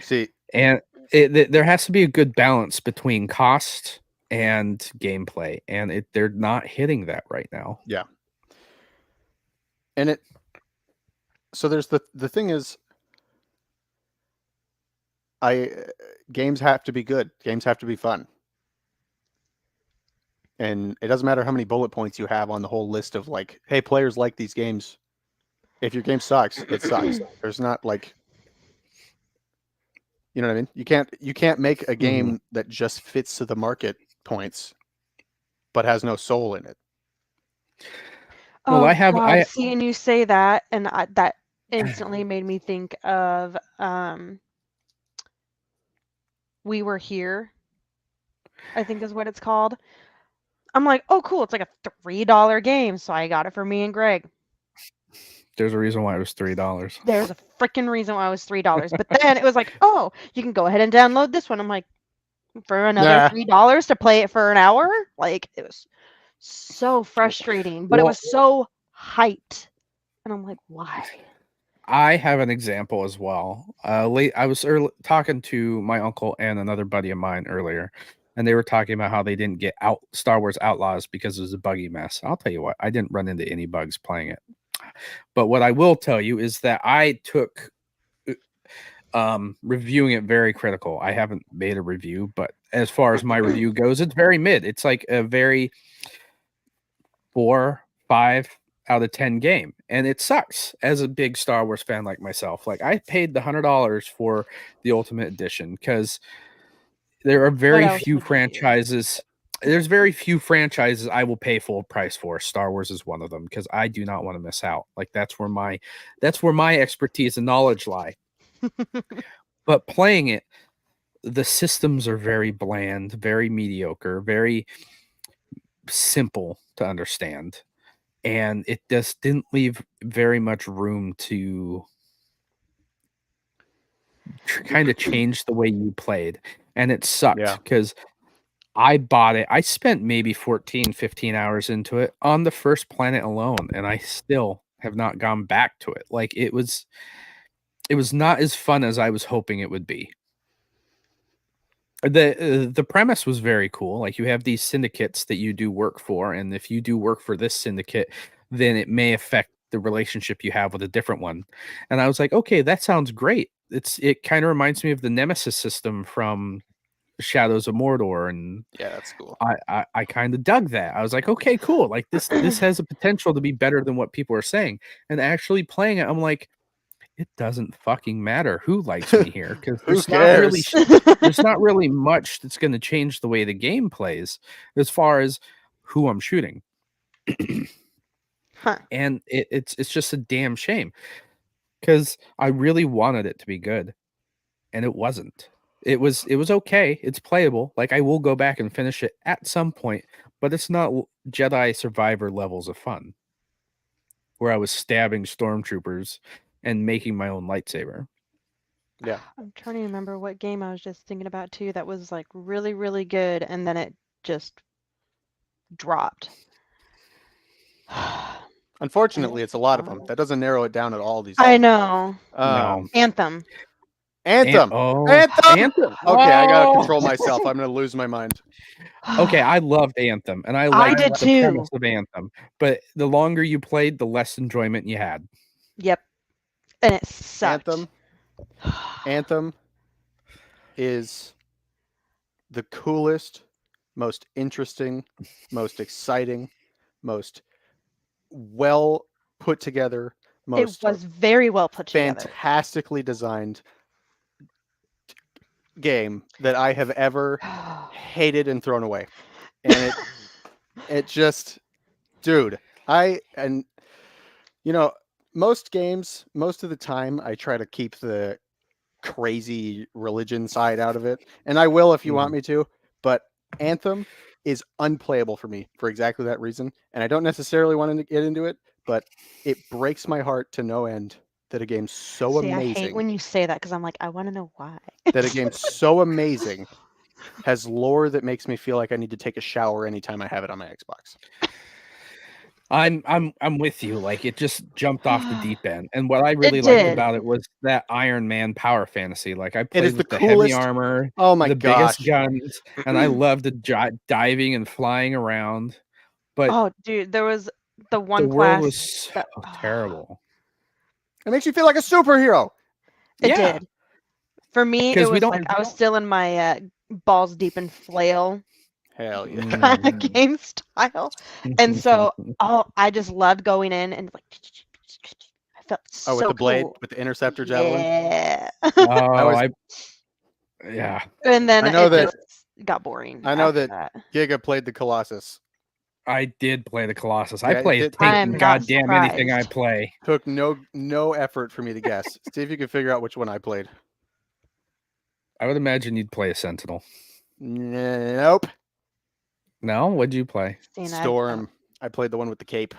See, and there has to be a good balance between cost and gameplay, and they're not hitting that right now. Yeah. And so there's the thing is, games have to be good. Games have to be fun. And it doesn't matter how many bullet points you have on the whole list of like, hey, players like these games. If your game sucks, it sucks. There's not like, you know what I mean? You can't make a game that just fits to the market points, but has no soul in it. Oh, well, I seeing you say that, and that instantly made me think of We Were Here, I think is what it's called. I'm like, oh, cool. It's like a $3 game, so I got it for me and Greg. There's a reason why it was $3. There's a freaking reason why it was $3. But then it was like, oh, you can go ahead and download this one. I'm like, for another $3 to play it for an hour? Like, it was so frustrating, but it was so hyped And I'm like, why? I have an example as well. I was talking to my uncle and another buddy of mine earlier, and they were talking about how they didn't get out Star Wars Outlaws because it was a buggy mess. I'll tell you what, I didn't run into any bugs playing it. But what I will tell you is that I took reviewing it very critical. I haven't made a review, but as far as my review goes, it's very mid. It's like a very 4, 5 out of 10 game, and it sucks as a big Star Wars fan like myself. Like, I paid the $100 for the Ultimate Edition because there are very few franchises. There's very few franchises I will pay full price for. Star Wars is one of them because I do not want to miss out. Like, that's where my expertise and knowledge lie. But playing it, the systems are very bland, very mediocre, very simple to understand. And it just didn't leave very much room to kind of change the way you played. And it sucked because I bought it. I spent maybe 14, 15 hours into it on the first planet alone, and I still have not gone back to it. Like, it was not as fun as I was hoping it would be. The premise was very cool. Like, you have these syndicates that you do work for, and if you do work for this syndicate, then it may affect the relationship you have with a different one. And I was like, okay, that sounds great. It kind of reminds me of the Nemesis system from Shadows of Mordor, and yeah, that's cool. I kind of dug that. I was like, okay, cool. Like, this has a potential to be better than what people are saying. And actually playing it, I'm like, it doesn't fucking matter who likes me here, because there's not really much that's going to change the way the game plays as far as who I'm shooting. And it's just a damn shame, because I really wanted it to be good, and it wasn't. It was okay. It's playable. Like, I will go back and finish it at some point, but it's not Jedi Survivor levels of fun, where I was stabbing stormtroopers and making my own lightsaber. Yeah. I'm trying to remember what game I was just thinking about too that was like really, really good, and then it just dropped. Unfortunately, it's a lot of them. That doesn't narrow it down at all. These. I know. No. Anthem. Anthem. Anthem. Okay, I gotta control myself. I'm gonna lose my mind. Okay, I loved Anthem, and I liked did the too. premise of Anthem. But the longer you played, the less enjoyment you had. Yep. And it sucked. Anthem is the coolest, most interesting, most exciting, most well put together, most it was very well put together, fantastically designed game that I have ever hated and thrown away. And it just, dude, most games, most of the time, I try to keep the crazy religion side out of it, and I will if you want me to, but Anthem is unplayable for me for exactly that reason, and I don't necessarily want to get into it, but it breaks my heart to no end that a game's so amazing. I hate when you say that, because I'm like, I want to know why. That a game's so amazing has lore that makes me feel like I need to take a shower anytime I have it on my Xbox. I'm with you. Like, it just jumped off the deep end, and what I really liked about it was that Iron Man power fantasy. Like, I played with the heavy armor, the biggest guns, and I loved the diving and flying around. But oh, dude, there was the one the world was so terrible. It makes you feel like a superhero. It did. For me, it was like I was still in my balls deep in flail. Hell yeah. Kind of game style. And so I just loved going in and like I felt so with the blade, cool. with the interceptor javelin. Yeah. Yeah. And then I know that it got boring. I know that Giga played the Colossus. I did play the Colossus. I played goddamn anything I play. Took no effort for me to guess. See if you can figure out which one I played. I would imagine you'd play a Sentinel. Nope. No? What'd you play? Storm. I played the one with the cape.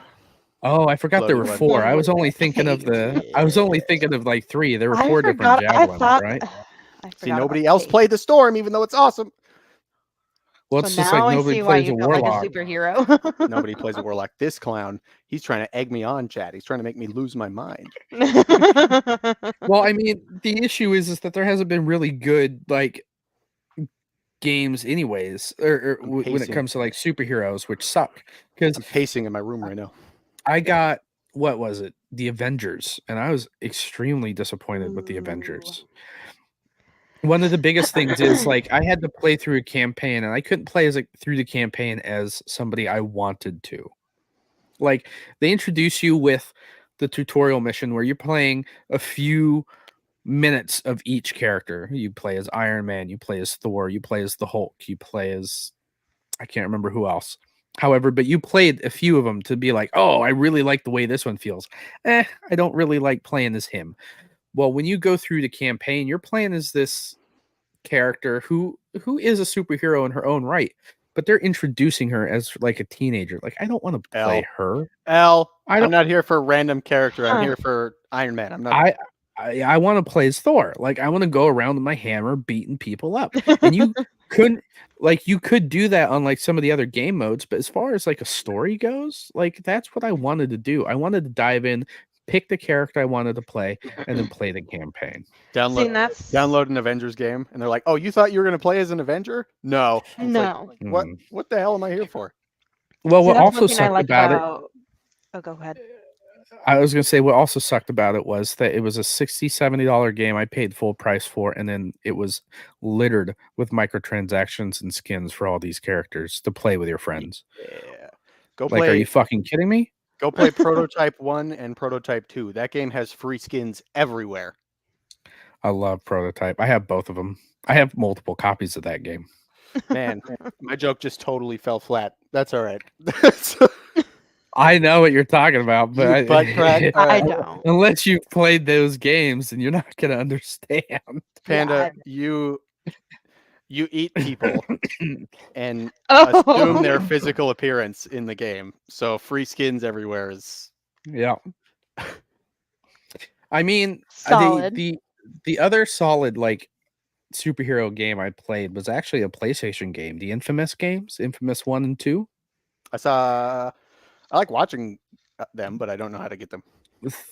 Oh, I forgot there were 4. I was only thinking of like 3. There were 4 different javelins, right? See, nobody else played the Storm, even though it's awesome. Well, So it's just now like I nobody see why plays you a felt like a warlock. superhero. Nobody plays a warlock. This clown, he's trying to egg me on, chat. He's trying to make me lose my mind. Well, I mean, the issue is that there hasn't been really good like games, anyways, or when it comes to like superheroes, which suck. Because I'm pacing in my room right now. I got what was it, the Avengers, and I was extremely disappointed with the Ooh. Avengers. One of the biggest things is like I had to play through a campaign, and I couldn't play as like through the campaign as somebody I wanted to. Like they introduce you with the tutorial mission where you're playing a few minutes of each character. You play as Iron Man, you play as Thor, you play as the Hulk, you play as I can't remember who else. However, but you played a few of them to be like, oh, I really like the way this one feels. I don't really like playing as him. Well, when you go through the campaign, you're playing as this character who is a superhero in her own right, but they're introducing her as like a teenager. Like, I don't want to play her. I'm not here for a random character. I'm here for Iron Man. I'm not. I want to play as Thor. Like, I want to go around with my hammer beating people up. And you couldn't, like, you could do that on like some of the other game modes, but as far as like a story goes, like that's what I wanted to do. I wanted to dive in, pick the character I wanted to play, and then play the campaign. Download an Avengers game, and they're like, "Oh, you thought you were going to play as an Avenger? No, No. Like, what the hell am I here for?" Well, what also sucked about it. Oh, go ahead. I was going to say what also sucked about it was that it was a $60-$70 game I paid full price for, and then it was littered with microtransactions and skins for all these characters to play with your friends. Yeah. Are you fucking kidding me? Go play Prototype 1 and Prototype 2. That game has free skins everywhere. I love Prototype. I have both of them. I have multiple copies of that game. Man, my joke just totally fell flat. That's all right. I know what you're talking about, but I don't. Unless you've played those games, and you're not going to understand. Panda, you eat people and assume their physical appearance in the game. So free skins everywhere is. Yeah. I mean, solid. The other solid like superhero game I played was actually a PlayStation game, the Infamous games, Infamous 1 and 2. I like watching them, but I don't know how to get them.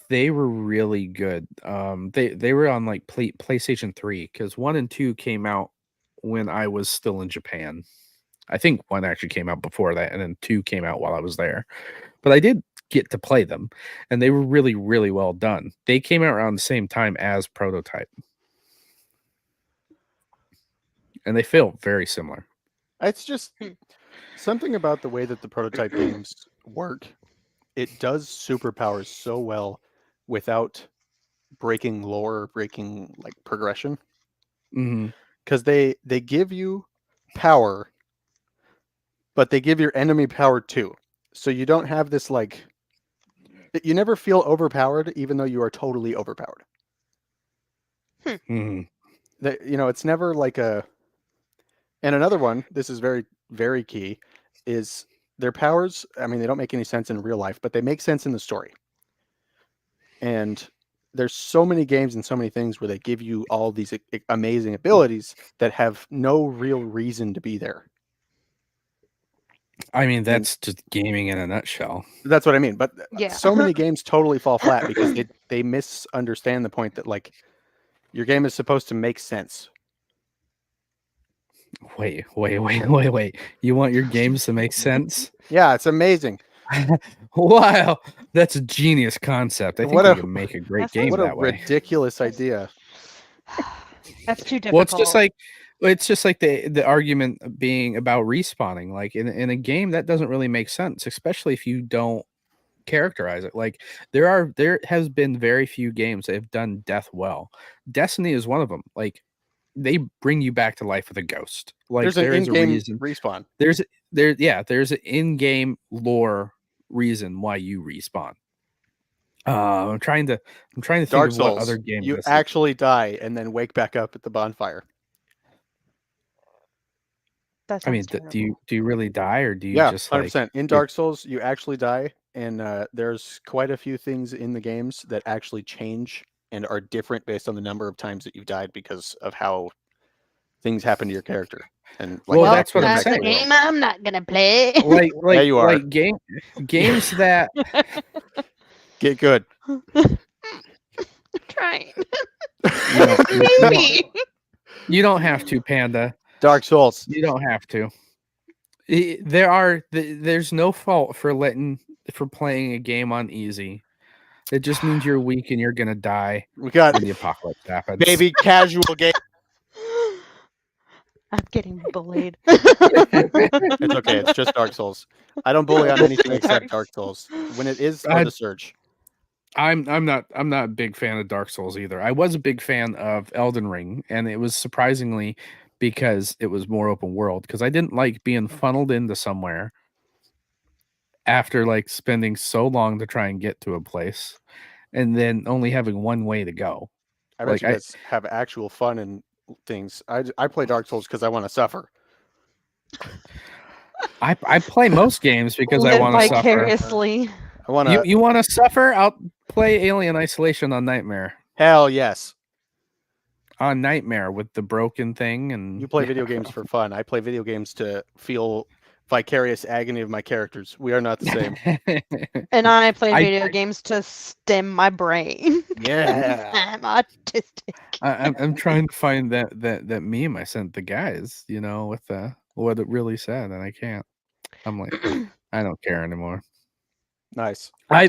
They were really good. They were on like PlayStation 3 because 1 and 2 came out when I was still in Japan. I think 1 actually came out before that, and then 2 came out while I was there. But I did get to play them, and they were really, really well done. They came out around the same time as Prototype, and they feel very similar. It's just something about the way that the Prototype games work. It does superpowers so well without breaking lore, breaking like progression. Because they give you power, but they give your enemy power too. So you don't have this like, you never feel overpowered, even though you are totally overpowered. It's never like a. And another one, this is very, very key, is their powers. I mean, they don't make any sense in real life, but they make sense in the story. And there's so many games and so many things where they give you all these amazing abilities that have no real reason to be there. I mean, that's just gaming in a nutshell. That's what I mean. But so many games totally fall flat because they misunderstand the point that like your game is supposed to make sense. Wait. You want your games to make sense? Yeah, it's amazing. Wow, that's a genius concept. I think you can make a great game that way. What a ridiculous idea. That's too difficult. Well, it's just like the argument being about respawning. Like in a game that doesn't really make sense, especially if you don't characterize it. Like there has been very few games that have done death well. Destiny is one of them. Like they bring you back to life with a ghost. Like there's an in-game respawn. There's an in-game lore reason why you respawn. I'm trying to think Dark of Souls, what other game you actually die and then wake back up at the bonfire. I mean, do you really die, or do you just 100%. Like in Dark Souls you actually die, and there's quite a few things in the games that actually change and are different based on the number of times that you've died because of how things happen to your character. And well, that's what I'm that's saying. a game I'm not gonna play. Yeah, you are. Like games that Get good. Trying. You don't have to, Panda. Dark Souls. You don't have to. There's no fault for playing a game on easy. It just means you're weak and you're gonna die We got when the apocalypse happens. baby casual game. I'm getting bullied. It's okay. It's just Dark Souls. I don't bully on anything except Dark Souls. When it is for the Surge. I'm not a big fan of Dark Souls either. I was a big fan of Elden Ring, and it was surprisingly because it was more open world. Because I didn't like being funneled into somewhere after like spending so long to try and get to a place, and then only having one way to go. I bet you guys have actual fun and things. I play Dark Souls because I want to suffer. I play most games because I want to suffer. Vicariously. I want to. You want to suffer? I'll play Alien Isolation on Nightmare. Hell yes. On Nightmare with the broken thing, and you play video games for fun. I play video games to feel vicarious agony of my characters. We are not the same. And I play video games to stem my brain. Yeah. I'm autistic. I'm trying to find that meme I sent the guys, with what it really said, and I can't. I'm like, I don't care anymore. Nice. I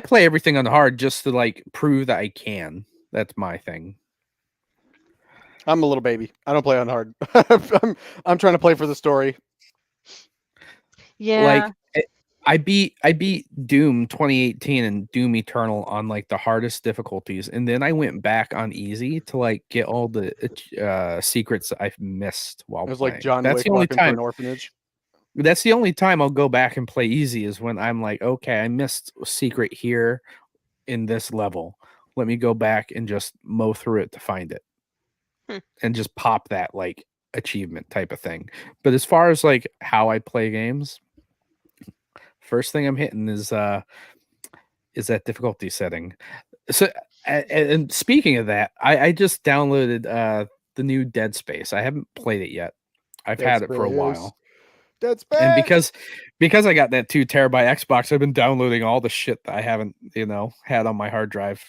play everything on hard just to like prove that I can. That's my thing. I'm a little baby. I don't play on hard. I'm trying to play for the story. Yeah. Like I beat Doom 2018 and Doom Eternal on like the hardest difficulties, and then I went back on easy to like get all the secrets that I've missed while it was playing. Like John That's Wick the only walking time. through an orphanage. That's the only time I'll go back and play easy is when I'm like, okay, I missed a secret here in this level. Let me go back and just mow through it to find it. And just pop that like achievement type of thing. But as far as like how I play games, first thing I'm hitting is that difficulty setting. So and speaking of that, I just downloaded the new Dead Space. I haven't played it yet. I've had it for a while. Dead Space. And because I got that 2 terabyte Xbox, I've been downloading all the shit that I haven't, had on my hard drive.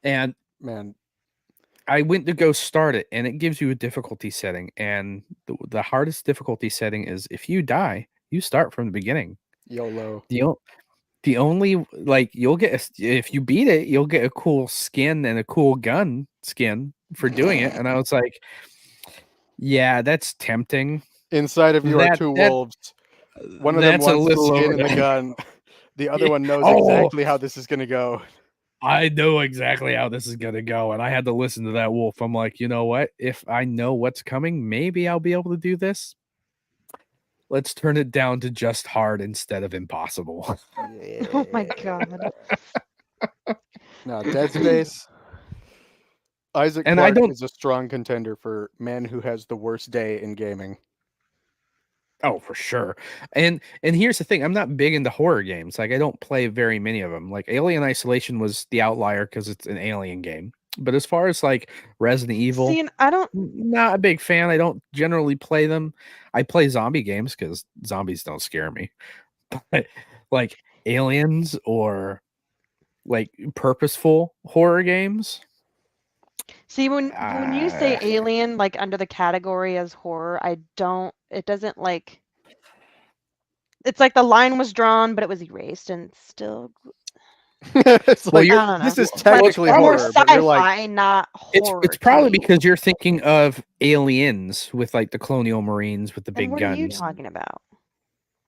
And man, I went to go start it, and it gives you a difficulty setting. And the hardest difficulty setting is if you die, you start from the beginning. YOLO. The only you'll get if you beat it, you'll get a cool skin and a cool gun skin for doing it. And I was like, yeah, that's tempting. Inside of you are 2 wolves. One of them wants the skin and the gun. The other one knows exactly how this is going to go. I know exactly how this is going to go. And I had to listen to that wolf. I'm like, you know what? If I know what's coming, maybe I'll be able to do this. Let's turn it down to just hard instead of impossible. Yeah. Oh my God. No, Dead Space. Isaac Clarke is a strong contender for man who has the worst day in gaming. Oh, for sure. And here's the thing. I'm not big into horror games. Like, I don't play very many of them. Like, Alien Isolation was the outlier because it's an alien game. But as far as, like, Resident Evil, not a big fan. I don't generally play them. I play zombie games because zombies don't scare me. But, like, aliens or, like, purposeful horror games. See, when you say alien, like under the category as horror, it doesn't like, it's like the line was drawn, but it was erased and still. It's like, this is technically horror, sci-fi, but you're like, not horror. It's probably because you're thinking of Aliens with like the colonial marines with the big guns. What are you talking about?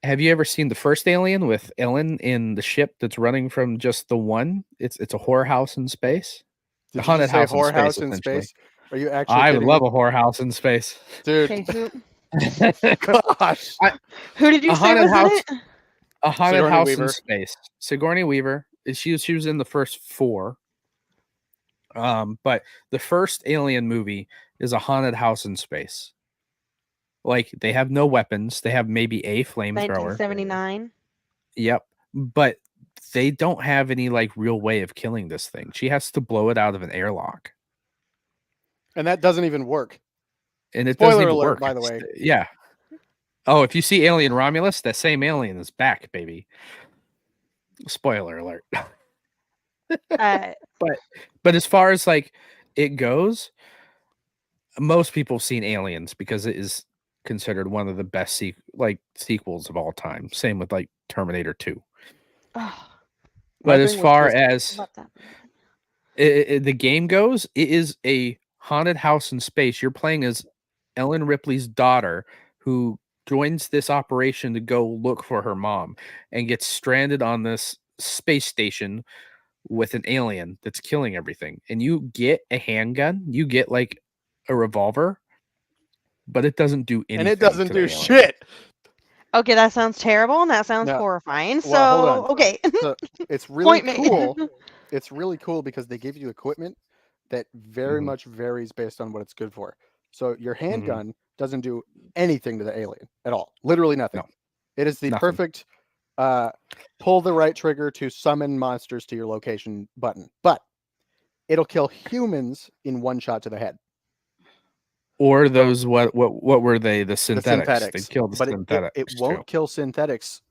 Have you ever seen the first Alien with Ellen in the ship that's running from just the one? It's a whorehouse in space. Did the haunted you say house in space? Are you actually? I would love a whorehouse in space, dude. Okay, Gosh, who did you say was in it? A haunted house in space. Sigourney Weaver. She was in the first 4. But the first Alien movie is a haunted house in space. Like, they have no weapons. They have maybe a flamethrower. 1979. Yep. But they don't have any like real way of killing this thing. She has to blow it out of an airlock. And that doesn't even work. and it Spoiler doesn't even alert, work. by the way. Yeah. Oh, if you see Alien Romulus, that same alien is back, baby. Spoiler alert. But as far as like it goes, most people have seen Aliens because it is considered one of the best sequels of all time. Same with like Terminator 2. Oh, but as far as love that the game goes, it is a haunted house in space. You're playing as Ellen Ripley's daughter who joins this operation to go look for her mom and gets stranded on this space station with an alien that's killing everything. And you get a handgun, you get like a revolver, but it doesn't do anything. And it doesn't to do the alien. shit. Okay, that sounds terrible and that sounds No. horrifying. Well, hold on. So, okay. So it's really Point made. cool. It's really cool because they give you equipment that very Mhm. much varies based on what it's good for. So your handgun doesn't do anything to the alien at all. Literally nothing. No. It is the Nothing. perfect pull the right trigger to summon monsters to your location button. But it'll kill humans in one shot to the head. Or those what were they? The synthetics. Synthetics. They killed the But synthetics. it won't kill synthetics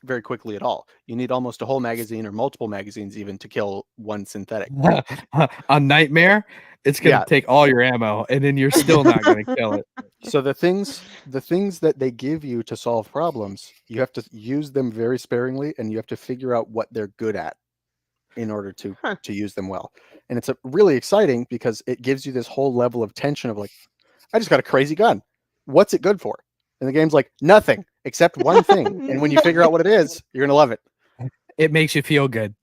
very quickly at all. You need almost a whole magazine or multiple magazines even to kill one synthetic. On Nightmare, it's gonna take all your ammo, and then you're still not gonna kill it. So the things that they give you to solve problems, you have to use them very sparingly, and you have to figure out what they're good at in order to use them well. And it's really exciting because it gives you this whole level of tension of like, I just got a crazy gun. What's it good for? And the game's like, nothing except one thing. And when you figure out what it is, you're gonna love it. It makes you feel good.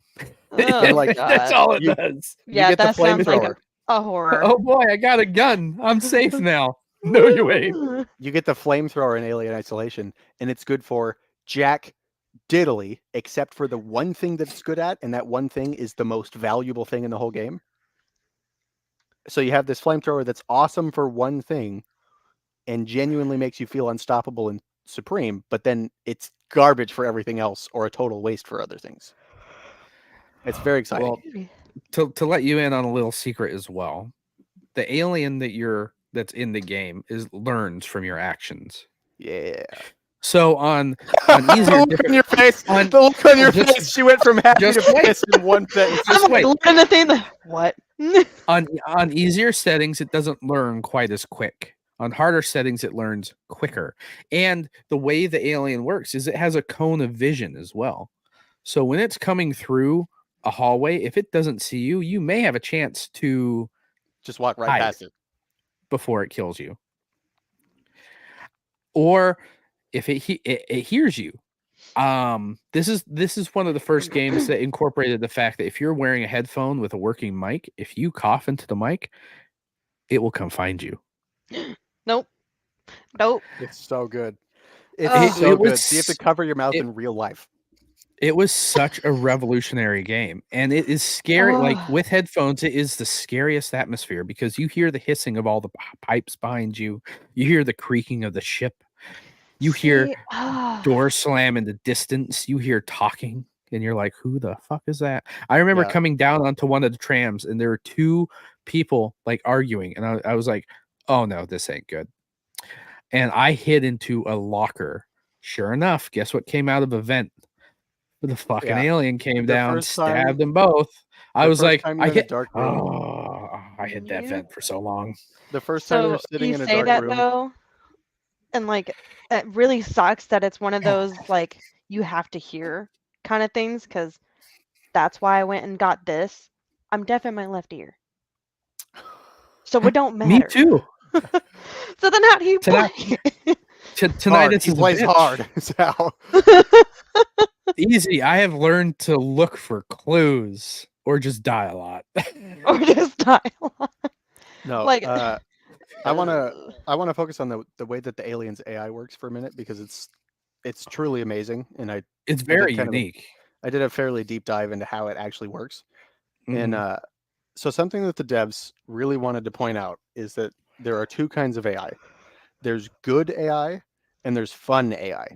Oh, like, that's all it does. Yeah, you get that the sounds like flamethrower. a horror. Oh boy, I got a gun. I'm safe now. No, you ain't. You get the flamethrower in Alien Isolation, and it's good for jack diddly, except for the one thing that it's good at, and that one thing is the most valuable thing in the whole game. So you have this flamethrower that's awesome for one thing, and genuinely makes you feel unstoppable and supreme, but then it's garbage for everything else, or a total waste for other things. It's very exciting. Well, to let you in on a little secret as well, the alien that's in the game learns from your actions. Yeah. So on easier, the look on your face. The look on your face. She went from happy to piss in one sentence. Just wait. What? on easier settings, it doesn't learn quite as quick. On harder settings, it learns quicker. And the way the alien works is it has a cone of vision as well. So when it's coming through a hallway, if it doesn't see you, you may have a chance to just walk right past it before it kills you. Or if it hears you. This is one of the first games that incorporated the fact that if you're wearing a headphone with a working mic, if you cough into the mic, it will come find you. Nope. It's so good. It's so good. So you have to cover your mouth in real life. It was such a revolutionary game, and it is scary. Like with headphones, it is the scariest atmosphere because you hear the hissing of all the pipes behind you. You hear the creaking of the ship. You hear doors slam in the distance. You hear talking, and you're like, "Who the fuck is that?" I remember coming down onto one of the trams, and there were two people like arguing, and I was like, "Oh no, this ain't good." And I hid into a locker. Sure enough, guess what came out of a vent? The fucking alien came down, stabbed them both. I was like, I hit that vent for so long. The first time you're sitting in a dark room. Though, and like it really sucks that it's one of those like you have to hear kind of things, because that's why I went and got this. I'm deaf in my left ear, so it don't matter. Me too. So then how do you play? Tonight he plays hard. Easy. I have learned to look for clues or just die a lot. No, like I want to focus on the way that the aliens AI works for a minute, because it's truly amazing, and it's very unique. I did a fairly deep dive into how it actually works, and so something that the devs really wanted to point out is that there are two kinds of AI. There's good AI and there's fun AI.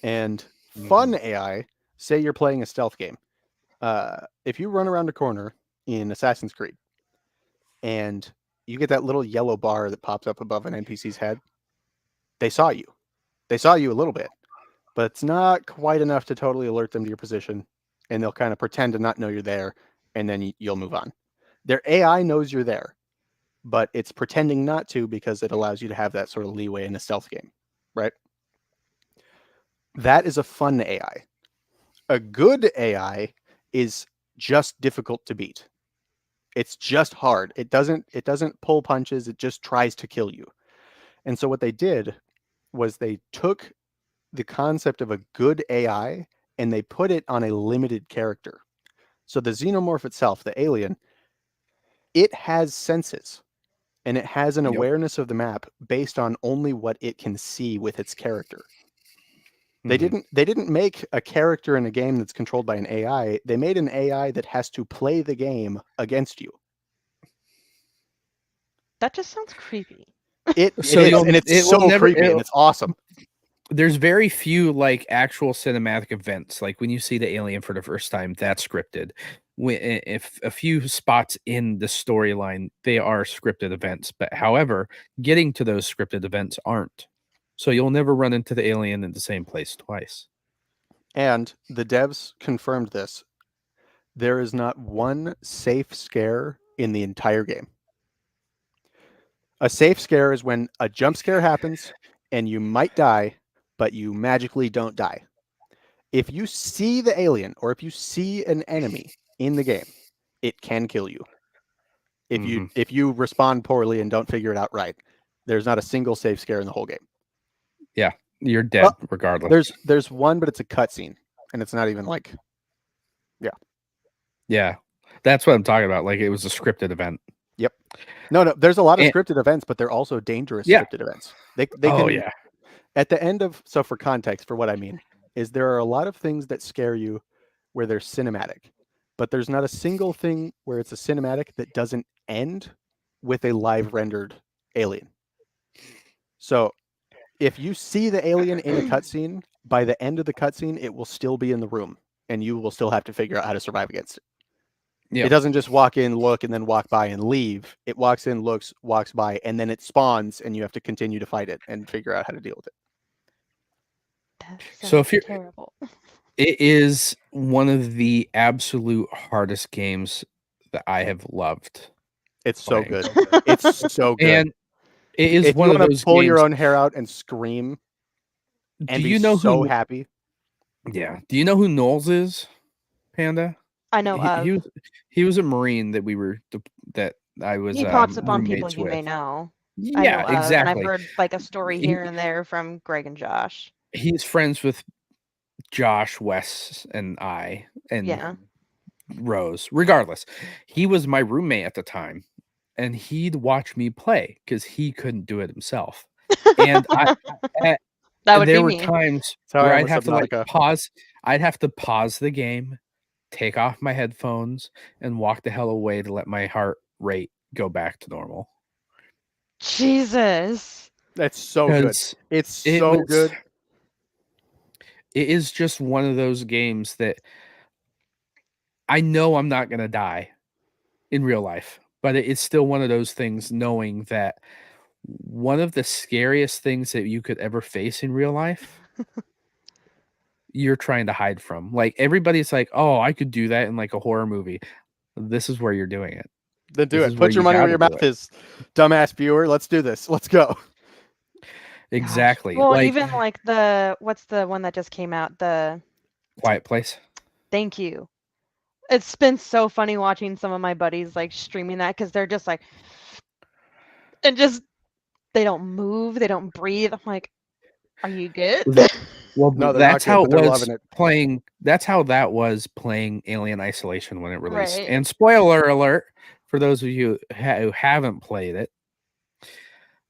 And fun AI, say you're playing a stealth game. If you run around a corner in Assassin's Creed and you get that little yellow bar that pops up above an NPC's head. They saw you. They saw you a little bit, but it's not quite enough to totally alert them to your position, and they'll kind of pretend to not know you're there, and then you'll move on. Their AI knows you're there, but it's pretending not to because it allows you to have that sort of leeway in a stealth game, right? That is a fun AI. A good AI is just difficult to beat. It's just hard. It doesn't pull punches. It just tries to kill you. And so what they did was they took the concept of a good AI and they put it on a limited character. So the xenomorph itself, the alien, it has senses and it has an awareness of the map based on only what it can see with its character. They didn't make a character in a game that's controlled by an AI. They made an AI that has to play the game against you. That just sounds creepy. It is, and it's so creepy, and it's awesome. There's very few like actual cinematic events. Like when you see the alien for the first time, that's scripted. If a few spots in the storyline, they are scripted events. But however, getting to those scripted events aren't. So you'll never run into the alien in the same place twice. And the devs confirmed this. There is not one safe scare in the entire game. A safe scare is when a jump scare happens and you might die, but you magically don't die. If you see the alien or if you see an enemy in the game, it can kill you. If you respond poorly and don't figure it out right, there's not a single safe scare in the whole game. Yeah, you're dead regardless. There's one, but it's a cutscene, and it's not even like, yeah. That's what I'm talking about. Like it was a scripted event. Yep. No. There's a lot of scripted events, but they're also dangerous scripted events. They can. At the end of, so for context, for what I mean is there are a lot of things that scare you where they're cinematic, but there's not a single thing where it's a cinematic that doesn't end with a live rendered alien. So if you see the alien in a cutscene, by the end of the cutscene, it will still be in the room and you will still have to figure out how to survive against it. It doesn't just walk in, look, and then walk by and leave. It walks in, looks, walks by, and then it spawns and you have to continue to fight it and figure out how to deal with it. So if you're terrible. It is one of the absolute hardest games that I have loved. It's so good. It's so good. And it is if one you of want those to pull games, your own hair out and scream and do you know so who, happy. Yeah. Do you know who Knowles is, Panda? I know he was a Marine that I was he pops up on people you may know. Yeah, exactly. And I've heard like a story here and there from Greg and Josh. He's friends with Josh, Wes, and I, and Rose. Regardless, he was my roommate at the time, and he'd watch me play because he couldn't do it himself. And there were times where I'd have to like pause. I'd have to pause the game, take off my headphones, and walk the hell away to let my heart rate go back to normal. Jesus, that's so good. It's so good. It is just one of those games that I know I'm not going to die in real life, but it's still one of those things knowing that one of the scariest things that you could ever face in real life, you're trying to hide from. Like everybody's like, oh, I could do that in like a horror movie. This is where you're doing it. Then do it. Put your money where your mouth is, dumbass viewer. Let's do this. Let's go. Exactly. Well, even like what's the one that just came out? The Quiet Place. Thank you. It's been so funny watching some of my buddies like streaming that because they're just like, and just they don't move, they don't breathe. I'm like, are you good? Well, no, that's how it was playing. That's how that was playing Alien Isolation when it released. Right. And spoiler alert for those of you who haven't played it,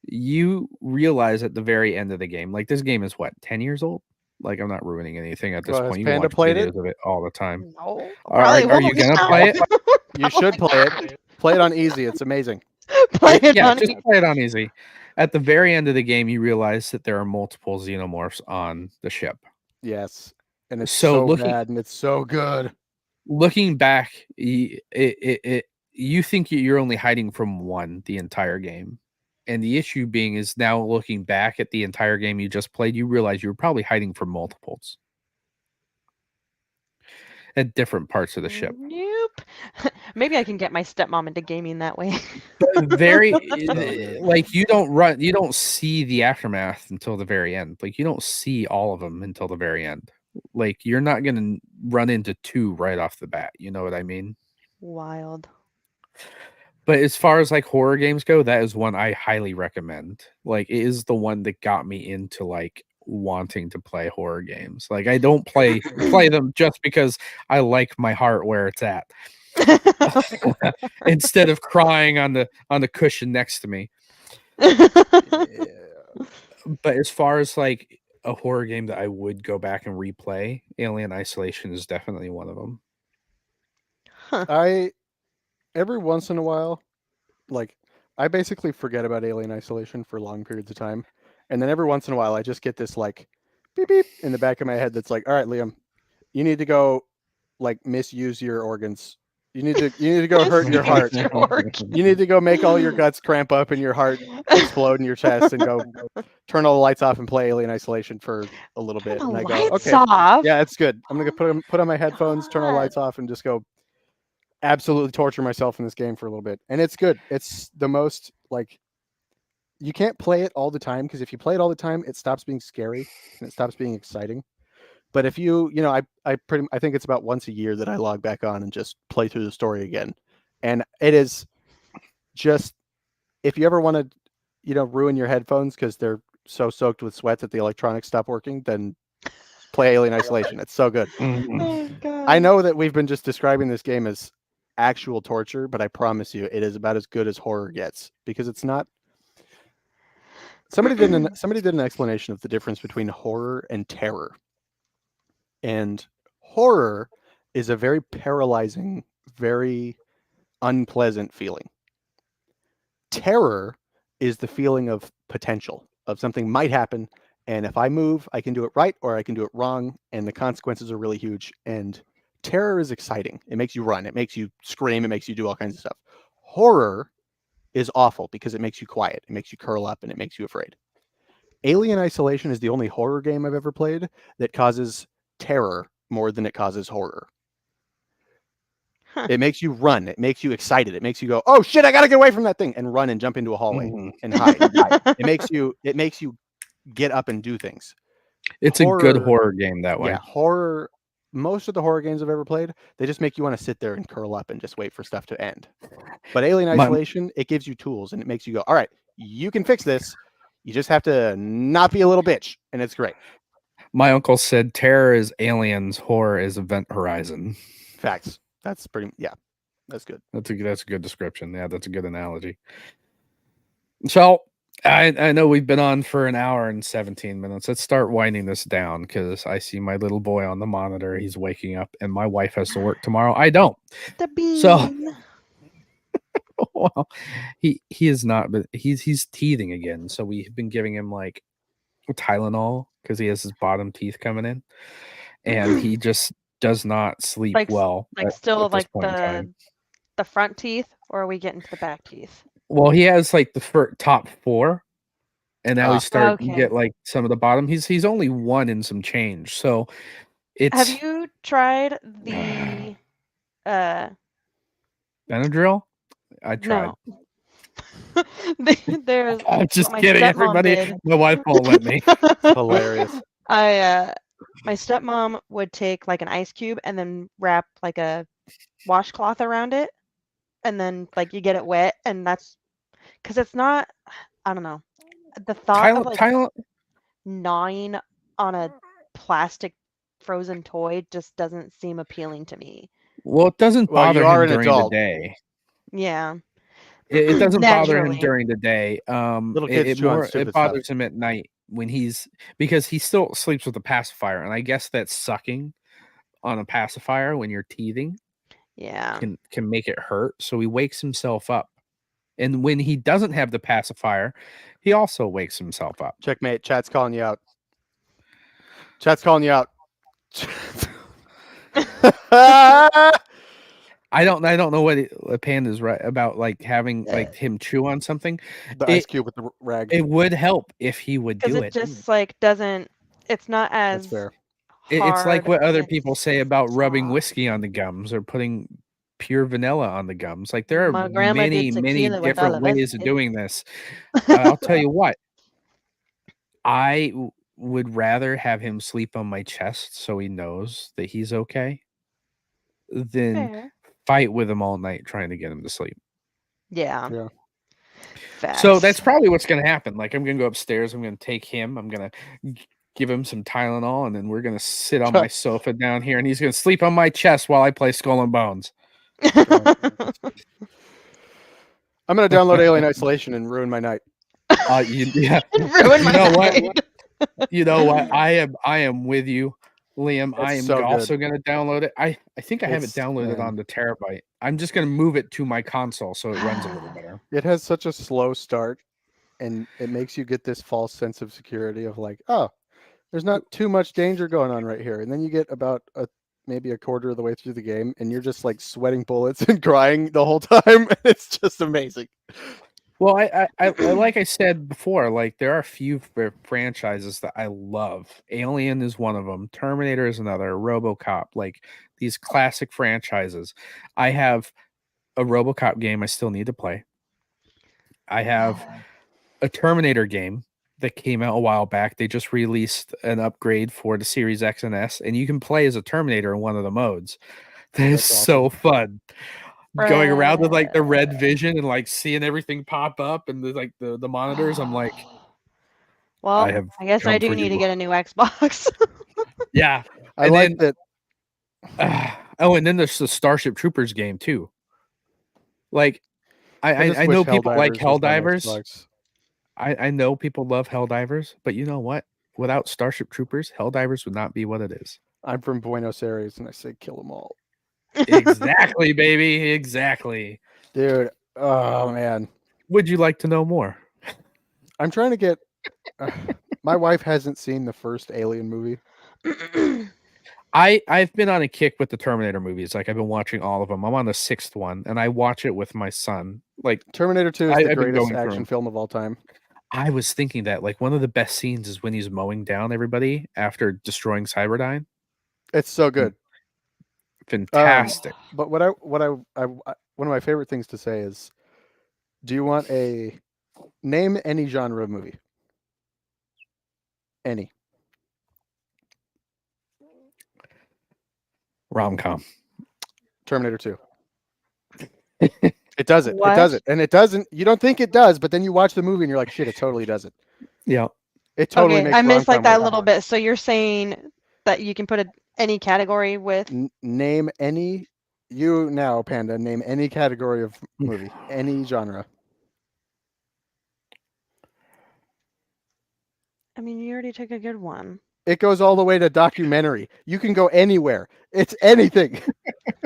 you realize at the very end of the game, like this game is what, 10 years old? Like I'm not ruining anything at this point. You watch videos of it all the time. No. Are you gonna play it? You should play it. Play it on easy. It's amazing. Play it on easy. At the very end of the game, you realize that there are multiple xenomorphs on the ship. Yes, and it's so bad, and it's so good. Looking back, it you think you're only hiding from one the entire game. And the issue being is now looking back at the entire game you just played, you realize you were probably hiding from multiples at different parts of the ship. Nope. Maybe I can get my stepmom into gaming that way. Very like you don't see the aftermath until the very end. Like you don't see all of them until the very end. Like you're not gonna run into two right off the bat. You know what I mean? Wild. But as far as like horror games go, that is one I highly recommend. Like it is the one that got me into like wanting to play horror games. Like I don't play them just because I like my heart where it's at. Instead of crying on the cushion next to me. Yeah. But as far as like a horror game that I would go back and replay, Alien Isolation is definitely one of them. Huh. Every once in a while, like I basically forget about Alien Isolation for long periods of time, and then every once in a while I just get this like beep beep in the back of my head that's like, all right, Liam, you need to go like misuse your organs. You need to go hurt your heart. You need to go make all your guts cramp up and your heart explode in your chest and go turn all the lights off and play Alien Isolation for a little bit. Turn the and I lights go, okay, off. yeah, it's good. I'm gonna put on my headphones, turn all the lights off, and just go absolutely torture myself in this game for a little bit. And it's good. It's the most like you can't play it all the time because if you play it all the time, it stops being scary and it stops being exciting. But if I think it's about once a year that I log back on and just play through the story again. And it is just if you ever want to, ruin your headphones because they're so soaked with sweat that the electronics stop working, then play Alien Isolation. It's so good. Oh, God. I know that we've been just describing this game as actual torture, but I promise you it is about as good as horror gets because it's not. Somebody did an explanation of the difference between horror and terror. And horror is a very paralyzing, very unpleasant feeling. Terror is the feeling of potential, of something might happen, and if I move, I can do it right or I can do it wrong, and the consequences are really huge. And terror is exciting. It makes you run. It makes you scream. It makes you do all kinds of stuff. Horror is awful because it makes you quiet. It makes you curl up and it makes you afraid. Alien Isolation is the only horror game I've ever played that causes terror more than it causes horror. Huh. It makes you run. It makes you excited. It makes you go, oh shit, I gotta get away from that thing, and run and jump into a hallway and hide. It makes you get up and do things. It's a good horror game that way. Yeah, horror. Most of the horror games I've ever played, they just make you want to sit there and curl up and just wait for stuff to end. But Alien Isolation, it gives you tools and it makes you go, all right, you can fix this. You just have to not be a little bitch, and it's great. My uncle said terror is aliens, horror is Event Horizon. Facts. That's pretty. Yeah, that's good. That's a good description. Yeah, that's a good analogy. So I know we've been on for an hour and 17 minutes. Let's start winding this down because I see my little boy on the monitor. He's waking up, and my wife has to work tomorrow. I don't. The bean. So, well, he is not, but he's teething again. So we've been giving him like Tylenol because he has his bottom teeth coming in, and he just does not sleep well. Still like the front teeth, or are we getting to the back teeth? Well, he has like the top four, and now he's starting to get like some of the bottom. He's only one and some change, so it's. Have you tried the Benadryl? I tried. No. There's. I'm just kidding, everybody. My wife won't let me. Hilarious. My stepmom would take like an ice cube and then wrap like a washcloth around it, and then like you get it wet, and that's because it's not. I don't know. The thought of like gnawing on a plastic frozen toy just doesn't seem appealing to me. Well, it doesn't bother him during the day. Yeah. It doesn't bother him during the day. Little kids it bothers him at night when because he still sleeps with a pacifier, and I guess that sucking on a pacifier when you're teething, can make it hurt. So he wakes himself up, and when he doesn't have the pacifier, he also wakes himself up. Checkmate. Chat's calling you out. Chat's calling you out. I don't know what Panda's right about, like having like him chew on something. The ice cube with the rag. It would help if he would do it. Because it just like doesn't. It's not That's as fair. It's like hard. what other people say about rubbing soft. whiskey on the gums or putting pure vanilla on the gums. Like there are My grandma did many tequila with all different of ways of it. doing this. I'll tell you what. I would rather have him sleep on my chest so he knows that he's okay than Fair. fight with him all night trying to get him to sleep. Yeah. Yeah. Facts. So that's probably what's going to happen. Like I'm going to go upstairs. I'm going to take him. I'm going to give him some Tylenol, and then we're going to sit on my sofa down here, and he's going to sleep on my chest while I play Skull and Bones. I'm going to download Alien Isolation and ruin my night. Yeah. Ruin my night. You know what? I am with you, Liam. I am so also going to download it. I think I have it It's, downloaded man. on the terabyte. I'm just going to move it to my console so it runs a little better. It has such a slow start, and it makes you get this false sense of security of like, oh, there's not too much danger going on right here. And then you get about maybe a quarter of the way through the game, and you're just like sweating bullets and crying the whole time. It's just amazing. Well, I like I said before, like there are a few franchises that I love. Alien is one of them. Terminator is another. RoboCop, like these classic franchises. I have a RoboCop game I still need to play. I have a Terminator game that came out a while back. They just released an upgrade for the Series X and S, and you can play as a Terminator in one of the modes. That is so fun. Going around with like the red vision and like seeing everything pop up and the monitors. I'm like, well, I guess I do need to get a new Xbox. Yeah, I like that. Oh, and then there's the Starship Troopers game too. Like, I know people like Helldivers. I know people love Helldivers, but you know what? Without Starship Troopers, Helldivers would not be what it is. I'm from Buenos Aires, and I say kill them all. Exactly, baby. Exactly. Dude, oh, man. Would you like to know more? I'm trying to get... my wife hasn't seen the first Alien movie. I've been on a kick with the Terminator movies. Like, I've been watching all of them. I'm on the 6th one, and I watch it with my son. Like, Terminator 2 is the greatest action film of all time. I was thinking that, like, one of the best scenes is when he's mowing down everybody after destroying Cyberdyne. It's so good. Fantastic. But one of my favorite things to say is, do you want name any genre of movie? Any. Rom-com. Terminator 2. It does it. What? It does it. And it doesn't. You don't think it does, but then you watch the movie and you're like, shit, it totally does it. Yeah. It totally makes I missed like that little bit. So you're saying that you can put any category with... Name any... You now, Panda, name any category of movie. Any genre. I mean, you already took a good one. It goes all the way to documentary. You can go anywhere. It's anything.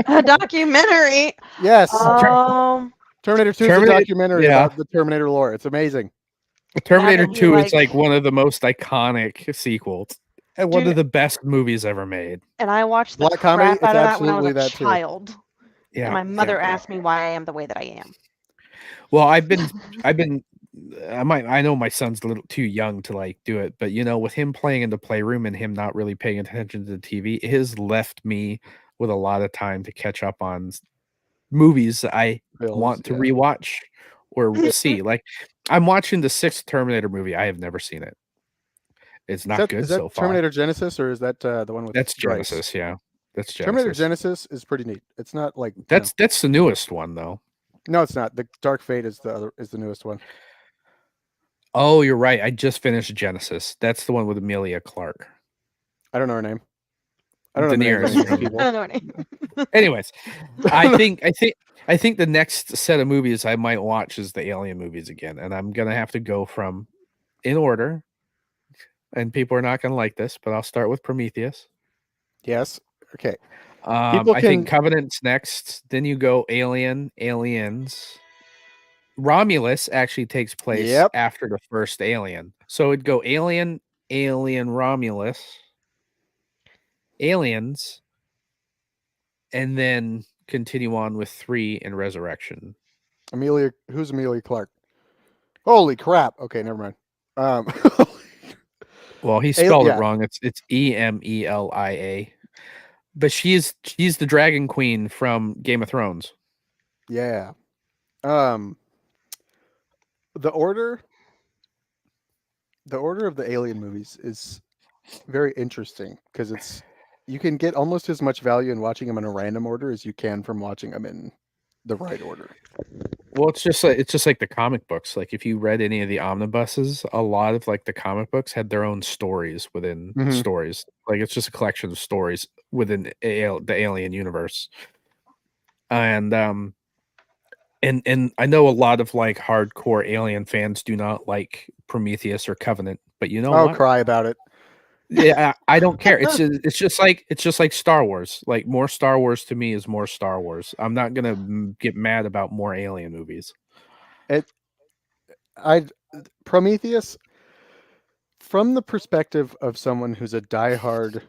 A documentary? Yes. Terminator 2 is a documentary about the Terminator lore. It's amazing. Terminator 2 is like one of the most iconic sequels and one of the best movies ever made. And I watched the crap out of that when I was a child. Yeah. And my mother asked me why I am the way that I am. Well, I know my son's a little too young to like do it, but you know, with him playing in the playroom and him not really paying attention to the TV, it has left me with a lot of time to catch up on movies I want to rewatch or see. Like, I'm watching the 6th Terminator movie. I have never seen it. It's not good so far. Terminator Genesis, or is that the one with... That's Genesis, yeah. That's Genesis. Terminator Genesis is pretty neat. It's not like... That's the newest one, though. No, it's not. The Dark Fate is the newest one. Oh, you're right. I just finished Genesis. That's the one with Emilia Clarke. I don't know her name. I don't know her name. Anyways, I think the next set of movies I might watch is the Alien movies again, and I'm gonna have to go from in order. And people are not gonna like this, but I'll start with Prometheus. Yes. Okay. I think Covenant's next. Then you go Alien, Aliens. Romulus actually takes place after the first Alien. So it'd go Alien, Alien, Romulus, Aliens, and then continue on with 3 and Resurrection. Who's Amelia Clark? Holy crap! Okay, never mind. Well, he spelled it wrong. It's Emelia, but she's the Dragon Queen from Game of Thrones. Yeah. The order of the Alien movies is very interesting because you can get almost as much value in watching them in a random order as you can from watching them in the right order. Well, it's just like the comic books. Like if you read any of the omnibuses, a lot of like the comic books had their own stories within stories. Like it's just a collection of stories within the Alien universe. And I know a lot of like hardcore Alien fans do not like Prometheus or Covenant, but you know I'll what? cry about it. Yeah, I don't care. It's just like Star Wars. Like more Star Wars to me is more Star Wars. I'm not gonna get mad about more Alien movies. Prometheus, from the perspective of someone who's a diehard,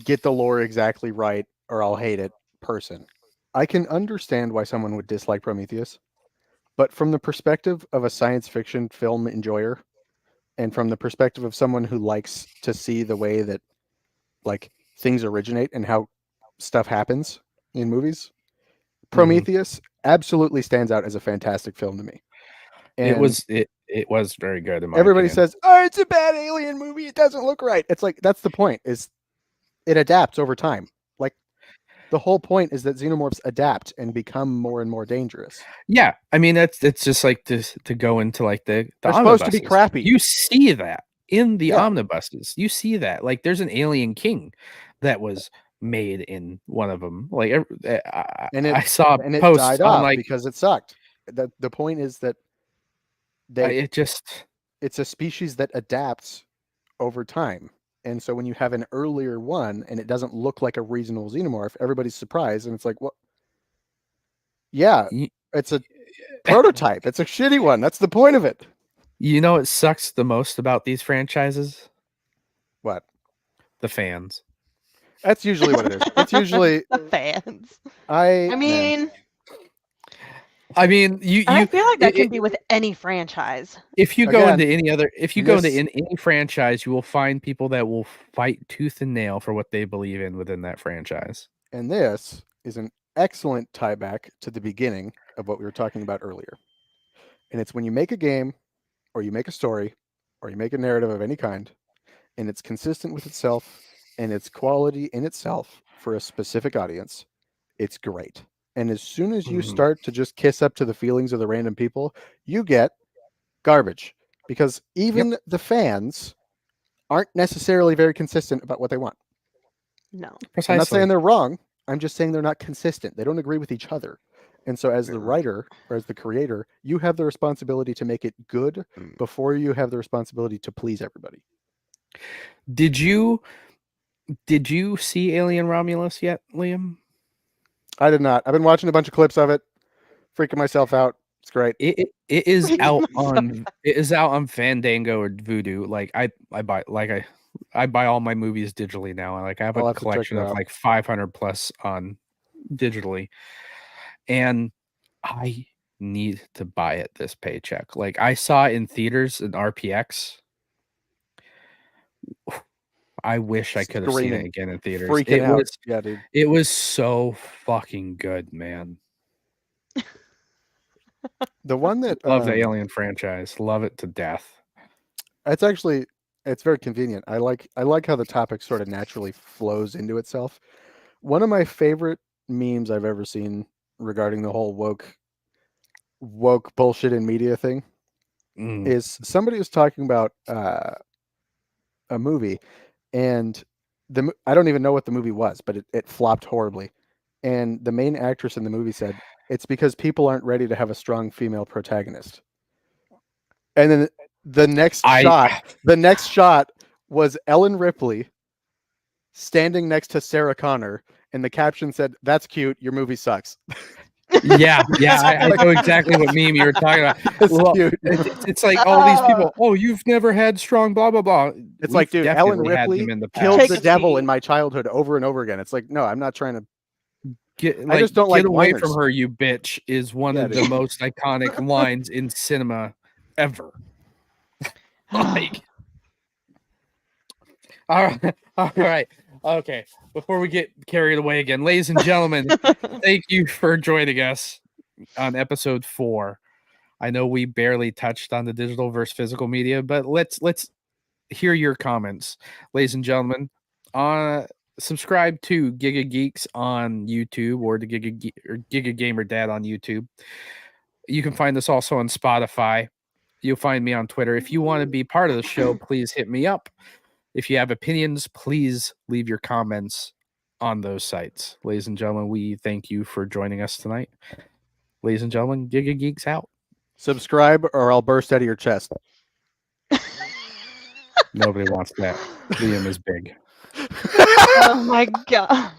get the lore exactly right or I'll hate it person, I can understand why someone would dislike Prometheus. But from the perspective of a science fiction film enjoyer, and from the perspective of someone who likes to see the way that like things originate and how stuff happens in movies, Prometheus absolutely stands out as a fantastic film to me. And it was very good in my everybody opinion. says, "Oh, it's a bad Alien movie. It doesn't look right." It's like that's the point. Is it adapts over time? Like the whole point is that xenomorphs adapt and become more and more dangerous. Yeah, I mean it's just like to go into like the They're supposed to be crappy. You see that in the omnibuses. You see that like there's an Alien King that was made in one of them. Like I saw posts died on off like because it sucked. The point is that it's a species that adapts over time. And so when you have an earlier one and it doesn't look like a reasonable xenomorph, everybody's surprised and it's like, what? Yeah, it's a prototype. It's a shitty one. That's the point of it. You know what sucks the most about these franchises? What? The fans. That's usually what it is. It's usually the fans. I mean, I feel like that can be with any franchise. If you go into any franchise, you will find people that will fight tooth and nail for what they believe in within that franchise. And this is an excellent tie back to the beginning of what we were talking about earlier. And it's when you make a game or you make a story or you make a narrative of any kind and it's consistent with itself and its quality in itself for a specific audience, it's great. And as soon as you start to just kiss up to the feelings of the random people, you get garbage. Because even the fans aren't necessarily very consistent about what they want. No. Precisely. I'm not saying they're wrong. I'm just saying they're not consistent. They don't agree with each other. And so as the writer or as the creator, you have the responsibility to make it good before you have the responsibility to please everybody. Did you see Alien Romulus yet, Liam? I did not. I've been watching a bunch of clips of it, freaking myself out. It's great. It is out on Fandango or Vudu. Like I buy all my movies digitally now. Like I have a collection of like 500 plus on digitally, and I need to buy it this paycheck. Like I saw it in theaters in RPX. I wish I could have seen it again in theaters. Freaking out. Yeah, dude. It was so fucking good, man. The one that love the Alien franchise, love it to death. It's very convenient. I like how the topic sort of naturally flows into itself. One of my favorite memes I've ever seen regarding the whole woke bullshit in media thing is somebody was talking about a movie, and I don't even know what the movie was, but it flopped horribly. And the main actress in the movie said, it's because people aren't ready to have a strong female protagonist. And then the next shot was Ellen Ripley standing next to Sarah Connor, and the caption said, "That's cute. Your movie sucks." Yeah, I know exactly what meme you were talking about. It's like all these people. Oh, you've never had strong blah blah blah. It's like, dude, Ellen Ripley killed the devil in my childhood over and over again. It's like, no, I'm not trying to I just don't like get away whiners. from her, you bitch, is one of the most iconic lines in cinema ever. Like, all right. Okay. Before we get carried away again, ladies and gentlemen, thank you for joining us on episode 4. I know we barely touched on the digital versus physical media, but let's hear your comments, ladies and gentlemen. Subscribe to Giga Geeks on YouTube or to GigaGamerDad on YouTube. You can find us also on Spotify. You'll find me on Twitter. If you want to be part of the show, please hit me up. If you have opinions, please leave your comments on those sites. Ladies and gentlemen, we thank you for joining us tonight. Ladies and gentlemen, Giga Geeks out. Subscribe or I'll burst out of your chest. Nobody wants that. Liam is big. Oh my god.